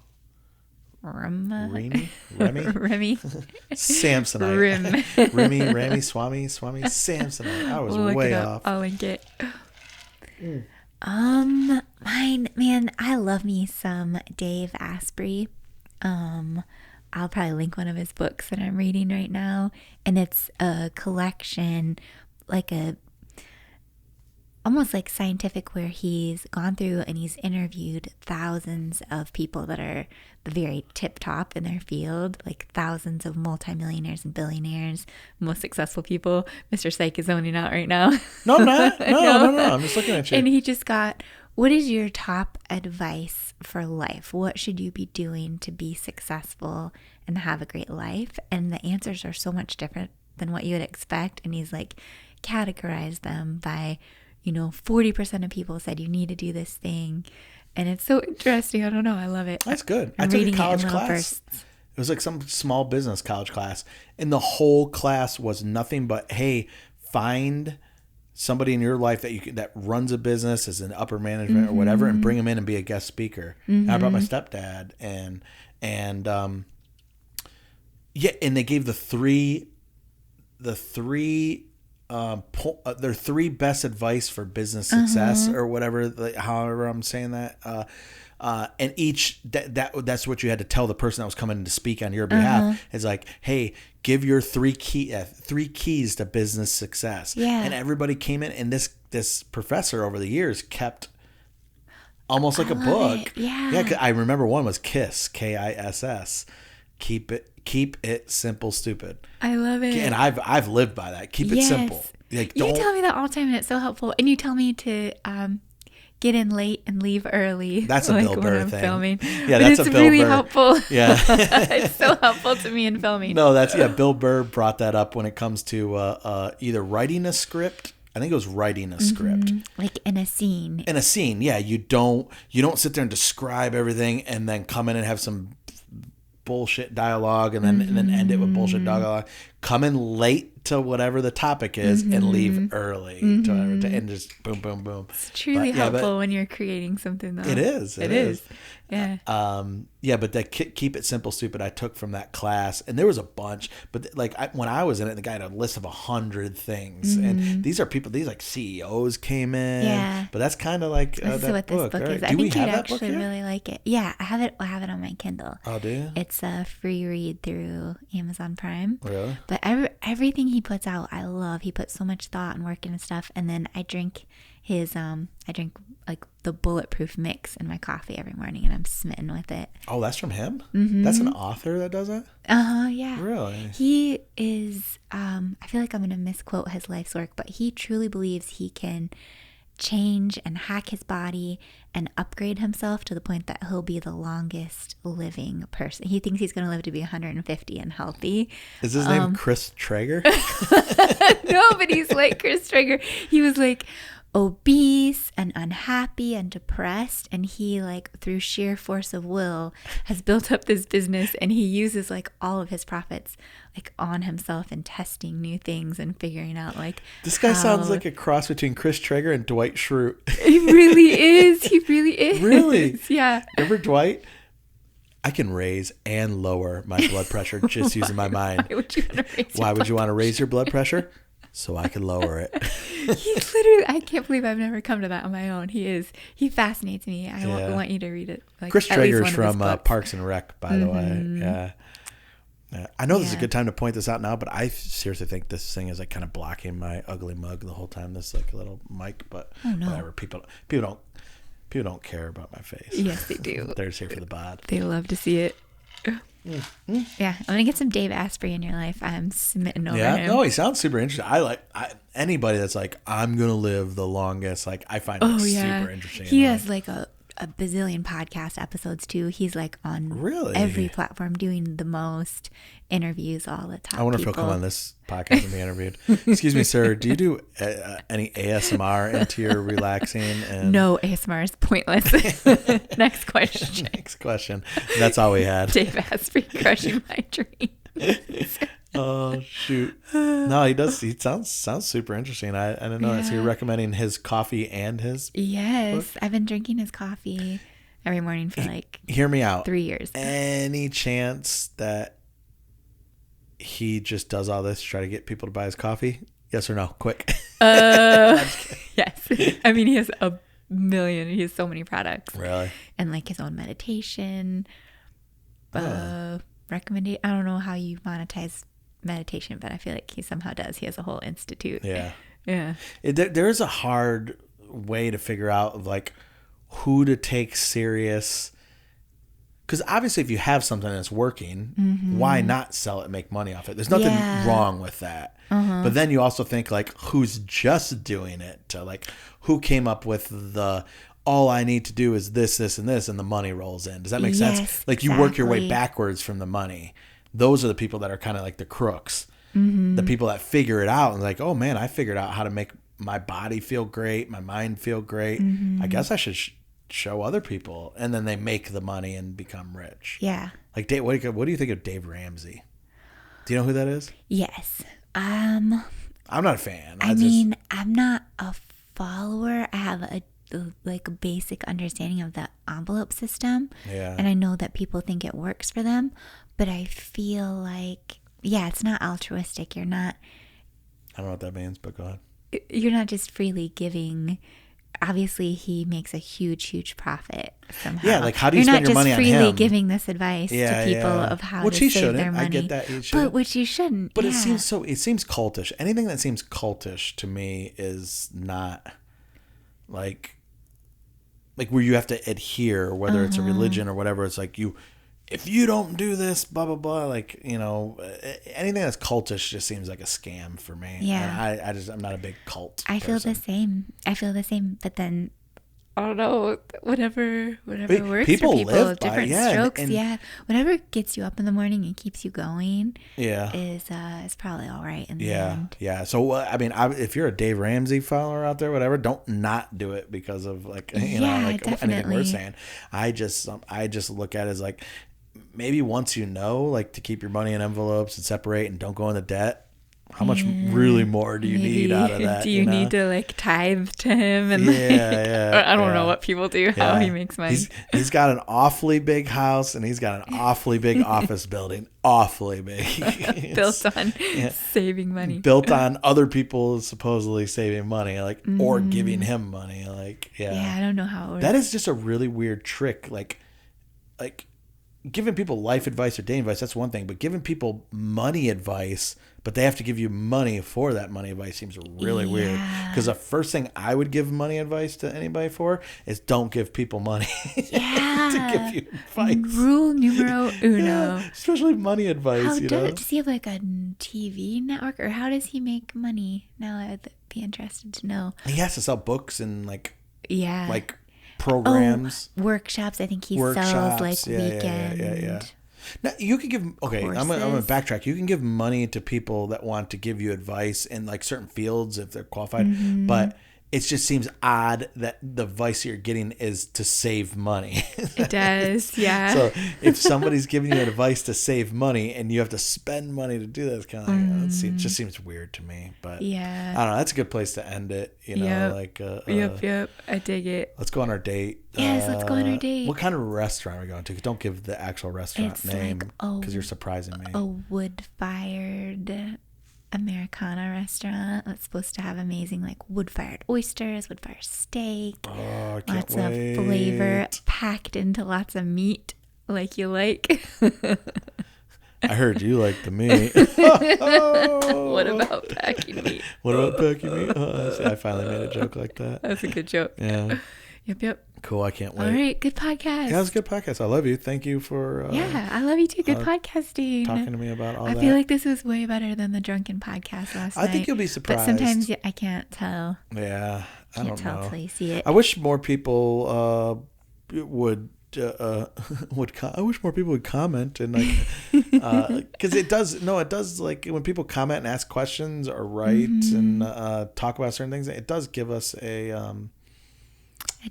Speaker 2: Remy?
Speaker 1: Remy? Samsonite. Remy, Swami, Samsonite. I was way off.
Speaker 2: I'll link it. Mine, man, I love me some Dave Asprey. I'll probably link one of his books that I'm reading right now, and it's a collection, like almost like scientific, where he's gone through and he's interviewed thousands of people that are the very tip top in their field, like thousands of multimillionaires and billionaires, most successful people. Mr. Syke is zoning out right now.
Speaker 1: No, I'm not. No. I'm just looking at you.
Speaker 2: And he just got, what is your top advice for life? What should you be doing to be successful and have a great life? And the answers are so much different than what you would expect. And he's like categorized them by, 40% of people said you need to do this thing. And it's so interesting. I don't know. I love it.
Speaker 1: That's good. I took a college class. It was like some small business college class. And the whole class was nothing but, hey, find somebody in your life that runs a business, is in upper management or whatever, and bring them in and be a guest speaker. And I brought my stepdad and they gave their three best advice for business success or whatever, however I'm saying that. And each that's what you had to tell the person that was coming to speak on your behalf. Is like, hey, give your three keys to business success. Yeah. And everybody came in, and this professor over the years kept almost like a book.
Speaker 2: It. Yeah.
Speaker 1: Yeah. 'Cause I remember one was KISS, KISS. Keep it simple, stupid.
Speaker 2: I love it.
Speaker 1: And I've lived by that. Keep it simple. Like,
Speaker 2: you tell me that all the time, and it's so helpful. And you tell me to get in late and leave early.
Speaker 1: That's a Bill Burr thing.
Speaker 2: Filming.
Speaker 1: Yeah, that's a Bill Burr. It's
Speaker 2: really helpful.
Speaker 1: Yeah.
Speaker 2: It's so helpful to me in filming.
Speaker 1: No, Bill Burr brought that up when it comes to either writing a script. I think it was writing a script.
Speaker 2: Like in a scene.
Speaker 1: In a scene, yeah. You don't sit there and describe everything and then come in and have some bullshit dialogue and then end it with bullshit dialogue. Come in late to whatever the topic is and leave early to and just boom, boom, boom.
Speaker 2: It's truly helpful when you're creating something, though.
Speaker 1: It is. It is.
Speaker 2: Yeah.
Speaker 1: But that keep it simple, stupid, I took from that class, and there was a bunch. But when I was in it, the guy had a list of 100 things, and these are people. These like CEOs came in. Yeah. But that's kind of like
Speaker 2: this is what this book is. I think you'd actually really like it. Yeah, I have it on my Kindle.
Speaker 1: Oh, do you?
Speaker 2: It's a free read through Amazon Prime.
Speaker 1: Really?
Speaker 2: But everything he puts out, I love. He puts so much thought and work into stuff, and then I drink like the bulletproof mix in my coffee every morning, and I'm smitten with it.
Speaker 1: Oh, that's from him? That's an author that does it?
Speaker 2: Yeah.
Speaker 1: Really?
Speaker 2: He is, I feel like I'm going to misquote his life's work, but he truly believes he can change and hack his body and upgrade himself to the point that he'll be the longest living person. He thinks he's going to live to be 150 and healthy.
Speaker 1: Is his name Chris Traeger?
Speaker 2: No, but he's like Chris Traeger. He was like obese and unhappy and depressed, and he through sheer force of will has built up this business, and he uses all of his profits on himself and testing new things and figuring out
Speaker 1: this guy sounds like a cross between Chris Traeger and Dwight Schrute.
Speaker 2: He really is.
Speaker 1: Really?
Speaker 2: Yeah.
Speaker 1: Remember Dwight? I can raise and lower my blood pressure just using my mind.
Speaker 2: Why would you want to raise
Speaker 1: your blood pressure? So I can lower it.
Speaker 2: He's literally, I can't believe I've never come to that on my own. He fascinates me. I want you to read it.
Speaker 1: Chris Traeger's from Parks and Rec, by the way. Yeah. I know this is a good time to point this out now, but I seriously think this thing is kind of blocking my ugly mug the whole time. This little mic, but whatever. People don't care about my face.
Speaker 2: Yes, they do.
Speaker 1: They're just here for the bod.
Speaker 2: They love to see it. Yeah, I'm gonna get some Dave Asprey in your life. I'm smitten over him.
Speaker 1: No, he sounds super interesting. Anybody that's I'm gonna live the longest. I find it super interesting.
Speaker 2: He has a bazillion podcast episodes too. He's on every platform doing the most interviews all the time.
Speaker 1: I wonder if he'll come on this podcast and be interviewed. Excuse me, sir. Do you do any ASMR into your relaxing?
Speaker 2: No, ASMR is pointless. Next question.
Speaker 1: Next question. That's all we had.
Speaker 2: Dave Asprey crushing my dreams.
Speaker 1: Oh shoot! No, he does. He sounds super interesting. I didn't know that. So you're recommending his coffee and his
Speaker 2: Yes,
Speaker 1: book?
Speaker 2: I've been drinking his coffee every morning for like
Speaker 1: Hear me out.
Speaker 2: 3 years.
Speaker 1: Any chance that he just does all this to try to get people to buy his coffee? Yes or no? Quick.
Speaker 2: Yes. I mean, he has a million. He has so many products.
Speaker 1: Really?
Speaker 2: And like his own meditation. Recommendation. I don't know how you monetize meditation, but I feel like he somehow does. He has a whole institute.
Speaker 1: Yeah.
Speaker 2: Yeah.
Speaker 1: There is a hard way to figure out like who to take serious. Because obviously, if you have something that's working, why not sell it and make money off it? There's nothing wrong with that. But then you also think like, who's just doing it? To like, who came up with the all I need to do is this, this, and this, and the money rolls in. Does that make sense? Like you work your way backwards from the money. Those are the people that are kind of like the crooks. The people that figure it out and like, oh man, I figured out how to make my body feel great, my mind feel great. I guess I should show other people, and then they make the money and become rich.
Speaker 2: Yeah.
Speaker 1: Like Dave, what do you think of Dave Ramsey? Do you know who that is?
Speaker 2: Yes.
Speaker 1: I'm not a fan.
Speaker 2: I'm not a follower. I have a basic understanding of the envelope system.
Speaker 1: Yeah.
Speaker 2: And I know that people think it works for them, but I feel like, it's not altruistic. You're not.
Speaker 1: I don't know what that means, but go ahead.
Speaker 2: You're not just freely giving. Obviously, he makes a huge profit somehow.
Speaker 1: Yeah, like how do you spend your money on him?
Speaker 2: You're not just freely giving this advice to people of how to save their money.
Speaker 1: I get that. He shouldn't.
Speaker 2: But which you shouldn't.
Speaker 1: But it seems cultish. Anything that seems cultish to me is not like where you have to adhere, whether it's a religion or whatever. It's like if you don't do this, blah blah blah. Like anything that's cultish just seems like a scam for me.
Speaker 2: Yeah,
Speaker 1: and I'm not a big cult.
Speaker 2: I feel the same. But then I don't know. Whatever works
Speaker 1: people
Speaker 2: for people.
Speaker 1: Live
Speaker 2: different
Speaker 1: by,
Speaker 2: strokes.
Speaker 1: And
Speaker 2: whatever gets you up in the morning and keeps you going.
Speaker 1: Yeah,
Speaker 2: is probably all right in the end.
Speaker 1: Yeah. So if you're a Dave Ramsey follower out there, whatever, don't not do it because of anything we're saying. I just look at it as like, maybe once to keep your money in envelopes and separate and don't go into debt. How much really more do you need out of that?
Speaker 2: Do you need to tithe to him? And I don't know what people do, how he makes money.
Speaker 1: He's got an awfully big house and he's got an awfully big office building. Awfully big.
Speaker 2: Built on saving money.
Speaker 1: Built on other people supposedly saving money, or giving him money.
Speaker 2: I don't know how it works.
Speaker 1: That is just a really weird trick. Like giving people life advice or dating advice, that's one thing, but giving people money advice, but they have to give you money for that money advice seems really weird. Because the first thing I would give money advice to anybody for is don't give people money to give you advice.
Speaker 2: Rule numero uno.
Speaker 1: Especially money advice,
Speaker 2: Does he have a TV network, or how does he make money? Now I'd be interested to know.
Speaker 1: He has to sell books and programs,
Speaker 2: workshops. I think he sells weekend.
Speaker 1: Yeah. Now you can give. Okay, I'm gonna backtrack. You can give money to people that want to give you advice in certain fields if they're qualified, but it just seems odd that the advice you're getting is to save money.
Speaker 2: It does, yeah.
Speaker 1: So if somebody's giving you advice to save money and you have to spend money to do that, it's kind of it just seems weird to me. But I don't know. That's a good place to end it.
Speaker 2: Yep. I dig it.
Speaker 1: Let's go on our date.
Speaker 2: Yes, let's go on our date.
Speaker 1: What kind of restaurant are we going to? Don't give the actual restaurant name because you're surprising me.
Speaker 2: A wood-fired Americana restaurant that's supposed to have amazing wood-fired oysters, wood-fired steak, lots of flavor packed into lots of meat like you like.
Speaker 1: I heard you like the meat.
Speaker 2: What about packing meat?
Speaker 1: I finally made a joke like that.
Speaker 2: That's a good joke.
Speaker 1: Yeah.
Speaker 2: Yep.
Speaker 1: Cool. I can't wait.
Speaker 2: All right. Good podcast.
Speaker 1: Yeah, it was a good podcast. I love you. Thank you for.
Speaker 2: I love you too. Good podcasting.
Speaker 1: Talking to me about all
Speaker 2: that. I feel like this was way better than the drunken podcast last night.
Speaker 1: I think you'll be surprised.
Speaker 2: But sometimes I can't tell.
Speaker 1: Yeah. I don't know.
Speaker 2: Can't tell till you see it.
Speaker 1: I wish more people would. I wish more people would comment and because it does when people comment and ask questions or write and talk about certain things, it does give us a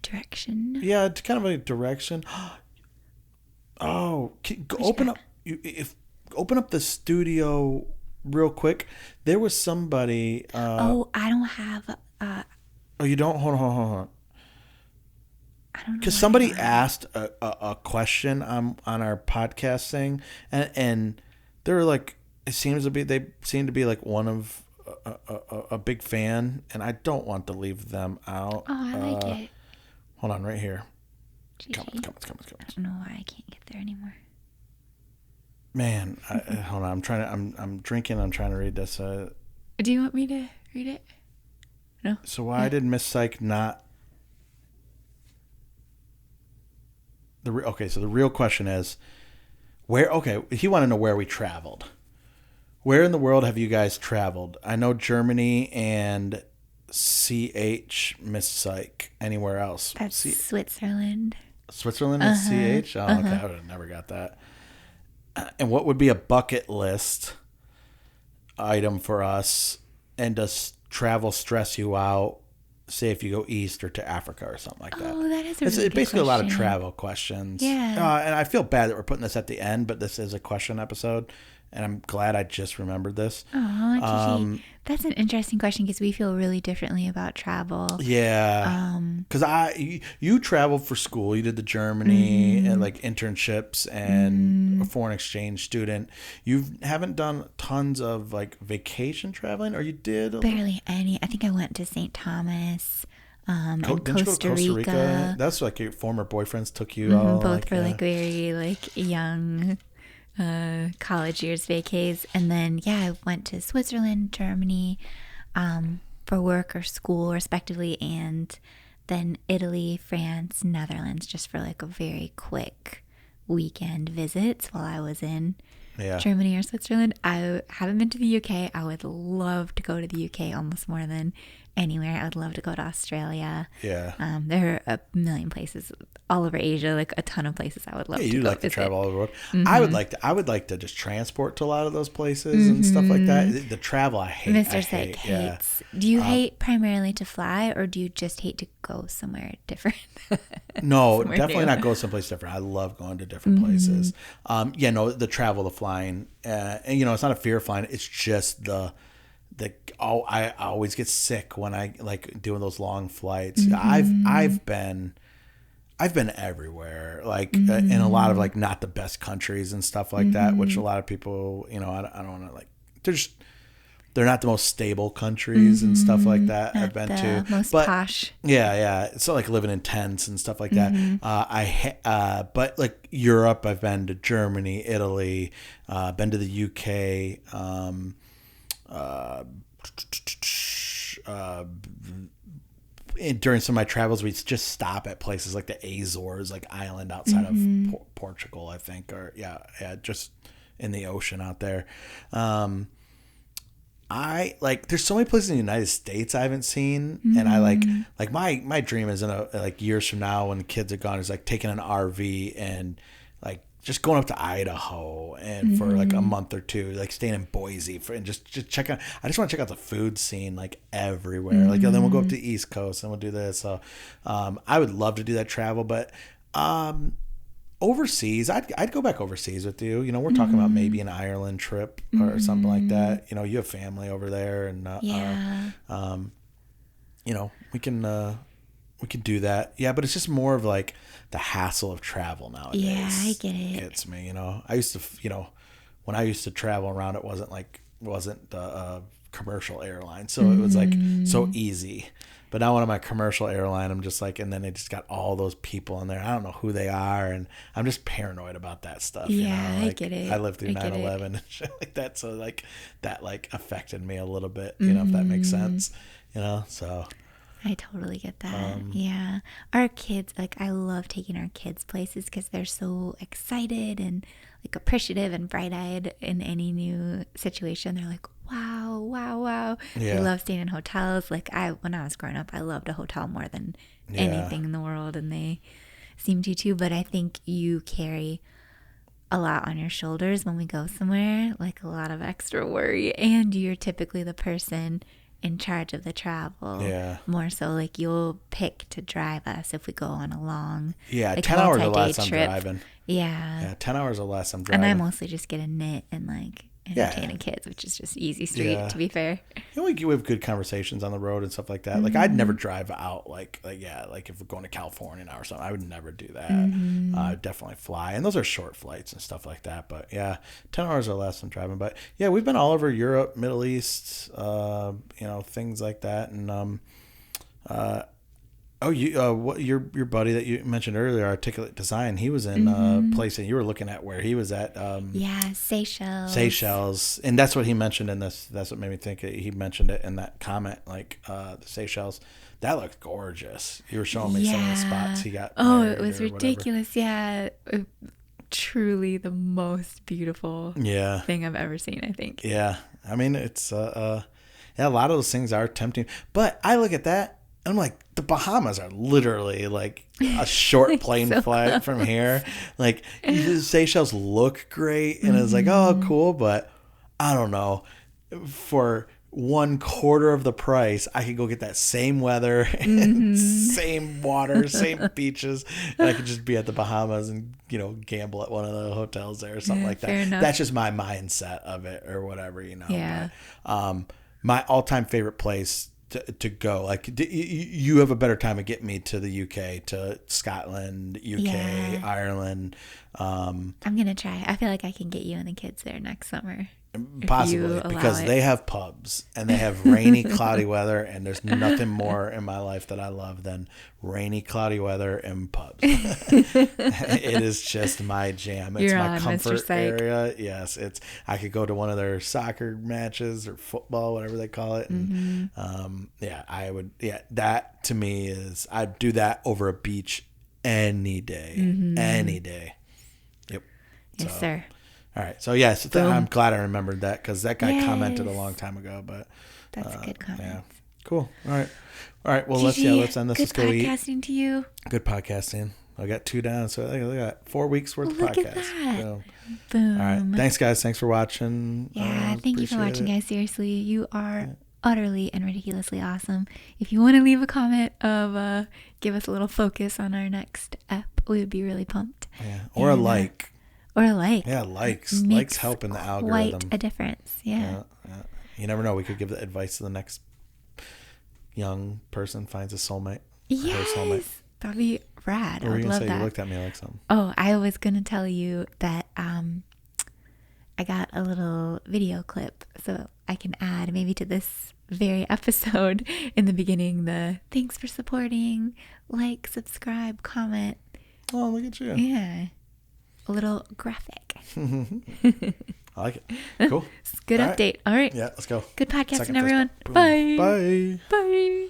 Speaker 2: direction.
Speaker 1: Yeah, it's kind of a direction. Open up the studio real quick, there was somebody.
Speaker 2: I don't have.
Speaker 1: Oh, you don't? Hold on.
Speaker 2: I don't know.
Speaker 1: Because somebody asked a question on our podcast thing, and they were like, they seem to be like one of a big fan, and I don't want to leave them out.
Speaker 2: Oh, I like it.
Speaker 1: Hold on, right here.
Speaker 2: Come. I don't know why I can't get there anymore.
Speaker 1: Man, hold on. I'm drinking. I'm trying to read this.
Speaker 2: Do you want me to read it? No.
Speaker 1: So why did Miss Syke not? So the real question is, where? Okay, he wanted to know where we traveled. Where in the world have you guys traveled? I know Germany and CH Miss Syke. Anywhere else?
Speaker 2: That's Switzerland.
Speaker 1: Switzerland and CH? Oh, okay. I would have never got that. And what would be a bucket list item for us? And does travel stress you out? Say if you go east or to Africa or something like that.
Speaker 2: Oh, that is a really
Speaker 1: It's basically
Speaker 2: good
Speaker 1: a lot of
Speaker 2: question.
Speaker 1: travel questions.
Speaker 2: Yeah.
Speaker 1: And I feel bad that we're putting this at the end, but this is a question episode. And I'm glad I just remembered this.
Speaker 2: Oh, Gigi. That's an interesting question because we feel really differently about travel.
Speaker 1: Yeah. Because you traveled for school. You did the Germany and like internships and a foreign exchange student. You haven't done tons of like vacation traveling, or you did?
Speaker 2: Barely any. I think I went to St. Thomas and
Speaker 1: Didn't you go to
Speaker 2: Costa Rica.
Speaker 1: That's like your former boyfriends took you all.
Speaker 2: Both were like very like young college years vacays. And then I went to Switzerland, Germany for work or school respectively, and then Italy, France, Netherlands just for like a very quick weekend visits while I was in Germany or Switzerland. I haven't been to the UK. I would love to go to the UK almost more than anywhere. I would love to go to Australia.
Speaker 1: Yeah.
Speaker 2: There are a million places all over Asia, like a ton of places I would love to go.
Speaker 1: You like to
Speaker 2: visit.
Speaker 1: travel all over the world. I would like to just transport to a lot of those places and stuff like that. The travel I hate.
Speaker 2: Mr. Syke hates. Do you hate primarily to fly, or do you just hate to go somewhere different?
Speaker 1: No, definitely not go someplace different. I love going to different places. The travel, the flying, and it's not a fear of flying. It's just I always get sick when I like doing those long flights. I've been everywhere, like in a lot of like not the best countries and stuff like that, which a lot of people, I don't want to like, they're not the most stable countries and stuff like that. I've been to
Speaker 2: most posh.
Speaker 1: Yeah. It's not like living in tents and stuff like that. But like Europe, I've been to Germany, Italy, been to the UK, during some of my travels, we just stop at places like the Azores, like island outside of Portugal, I think, or just in the ocean out there. I like, there's so many places in the United States I haven't seen, and I like my dream is like years from now when the kids are gone is like taking an RV and like just going up to Idaho and for like a month or two, like staying in Boise and just check out. I just want to check out the food scene like everywhere. Like, and then we'll go up to the East Coast and we'll do this. So, I would love to do that travel, but, overseas, I'd go back overseas with you. We're talking about maybe an Ireland trip or something like that. You have family over there, and we can do that. Yeah, but it's just more of like the hassle of travel nowadays.
Speaker 2: Yeah, I get it.
Speaker 1: Gets me. I used to, when I used to travel around, it wasn't a commercial airline, so it was like so easy. But now when I'm at commercial airline, I'm just like, and then they just got all those people in there. I don't know who they are, and I'm just paranoid about that stuff.
Speaker 2: Yeah,
Speaker 1: like,
Speaker 2: I get it.
Speaker 1: I lived through 9/11 and shit like that, so like that like affected me a little bit. If that makes sense. So.
Speaker 2: I totally get that. Yeah. Our kids, like, I love taking our kids places because they're so excited and like appreciative and bright-eyed in any new situation. They're like, wow.
Speaker 1: Yeah.
Speaker 2: They love staying in hotels. Like, when I was growing up, I loved a hotel more than anything in the world, and they seem to too. But I think you carry a lot on your shoulders when we go somewhere, like a lot of extra worry, and you're typically the person in charge of the travel.
Speaker 1: Yeah.
Speaker 2: More so like you'll pick to drive us if we go on a long
Speaker 1: 10 hours or less I'm driving.
Speaker 2: Yeah.
Speaker 1: 10 hours or less I'm driving.
Speaker 2: And I mostly just get a knit and like entertaining kids, which is just easy street, to be fair.
Speaker 1: We have good conversations on the road and stuff like that. Like, I'd never drive out, like if we're going to California now or something, I would never do that. I'd definitely fly. And those are short flights and stuff like that. But, 10 hours or less I'm driving. But, we've been all over Europe, Middle East, things like that. And, your buddy that you mentioned earlier, Articulate Design, he was in a place that you were looking at where he was at. Seychelles. And that's what he mentioned in this. That's what made me think he mentioned it in that comment, like the Seychelles. That looked gorgeous. You were showing me some of the spots he got.
Speaker 2: Oh, it was ridiculous. Whatever. Yeah. Truly the most beautiful thing I've ever seen, I think.
Speaker 1: Yeah. I mean, it's, a lot of those things are tempting. But I look at that, and I'm like, the Bahamas are literally like a short plane flight from here. Like, the Seychelles look great, and it's like, oh, cool, but I don't know. For 1/4 of the price, I could go get that same weather, and same water, same beaches, and I could just be at the Bahamas and gamble at one of the hotels there or something like that.
Speaker 2: Enough.
Speaker 1: That's just my mindset of it, or whatever,
Speaker 2: Yeah.
Speaker 1: But, my all-time favorite place to go, like, you have a better time of getting me to the UK, to Scotland, UK, Ireland.
Speaker 2: I'm gonna try. I feel like I can get you and the kids there next summer.
Speaker 1: Possibly, because they have pubs and they have rainy, cloudy weather, and there's nothing more in my life that I love than rainy, cloudy weather and pubs. It is just my jam. It's my comfort area. Yes, I could go to one of their soccer matches or football, whatever they call it. And I would. Yeah, that to me is, I'd do that over a beach any day. Any day. Yep.
Speaker 2: Yes, sir.
Speaker 1: All right. So, yes, I'm glad I remembered that, because that guy commented a long time ago. But
Speaker 2: that's a good comment.
Speaker 1: Yeah. Cool. All right. Well, let's end this. Let's go eat.
Speaker 2: Good podcasting to you.
Speaker 1: Good podcasting. I got 2 down, so I got 4 weeks worth of podcast.
Speaker 2: Look at that.
Speaker 1: So,
Speaker 2: boom.
Speaker 1: All right. Thanks, guys. Thanks for watching.
Speaker 2: Yeah. Thank you for watching, guys. Seriously, you are utterly and ridiculously awesome. If you want to leave a comment of give us a little focus on our next ep, we would be really pumped.
Speaker 1: Yeah. Or a like.
Speaker 2: Or a like.
Speaker 1: Yeah, likes help in the algorithm.
Speaker 2: Quite a difference. Yeah.
Speaker 1: You never know. We could give the advice to the next young person finds a soulmate.
Speaker 2: Yes.
Speaker 1: Her soulmate.
Speaker 2: That'd be rad.
Speaker 1: What were you
Speaker 2: love
Speaker 1: gonna say?
Speaker 2: that.
Speaker 1: You looked at me like something.
Speaker 2: Oh, I was gonna tell you that I got a little video clip, so I can add maybe to this very episode in the beginning the thanks for supporting, like, subscribe, comment.
Speaker 1: Oh, look at you.
Speaker 2: Yeah. A little graphic.
Speaker 1: I like it. Cool.
Speaker 2: Good update. All right.
Speaker 1: Yeah, let's go.
Speaker 2: Good podcasting, everyone. Bye.
Speaker 1: Bye.
Speaker 2: Bye.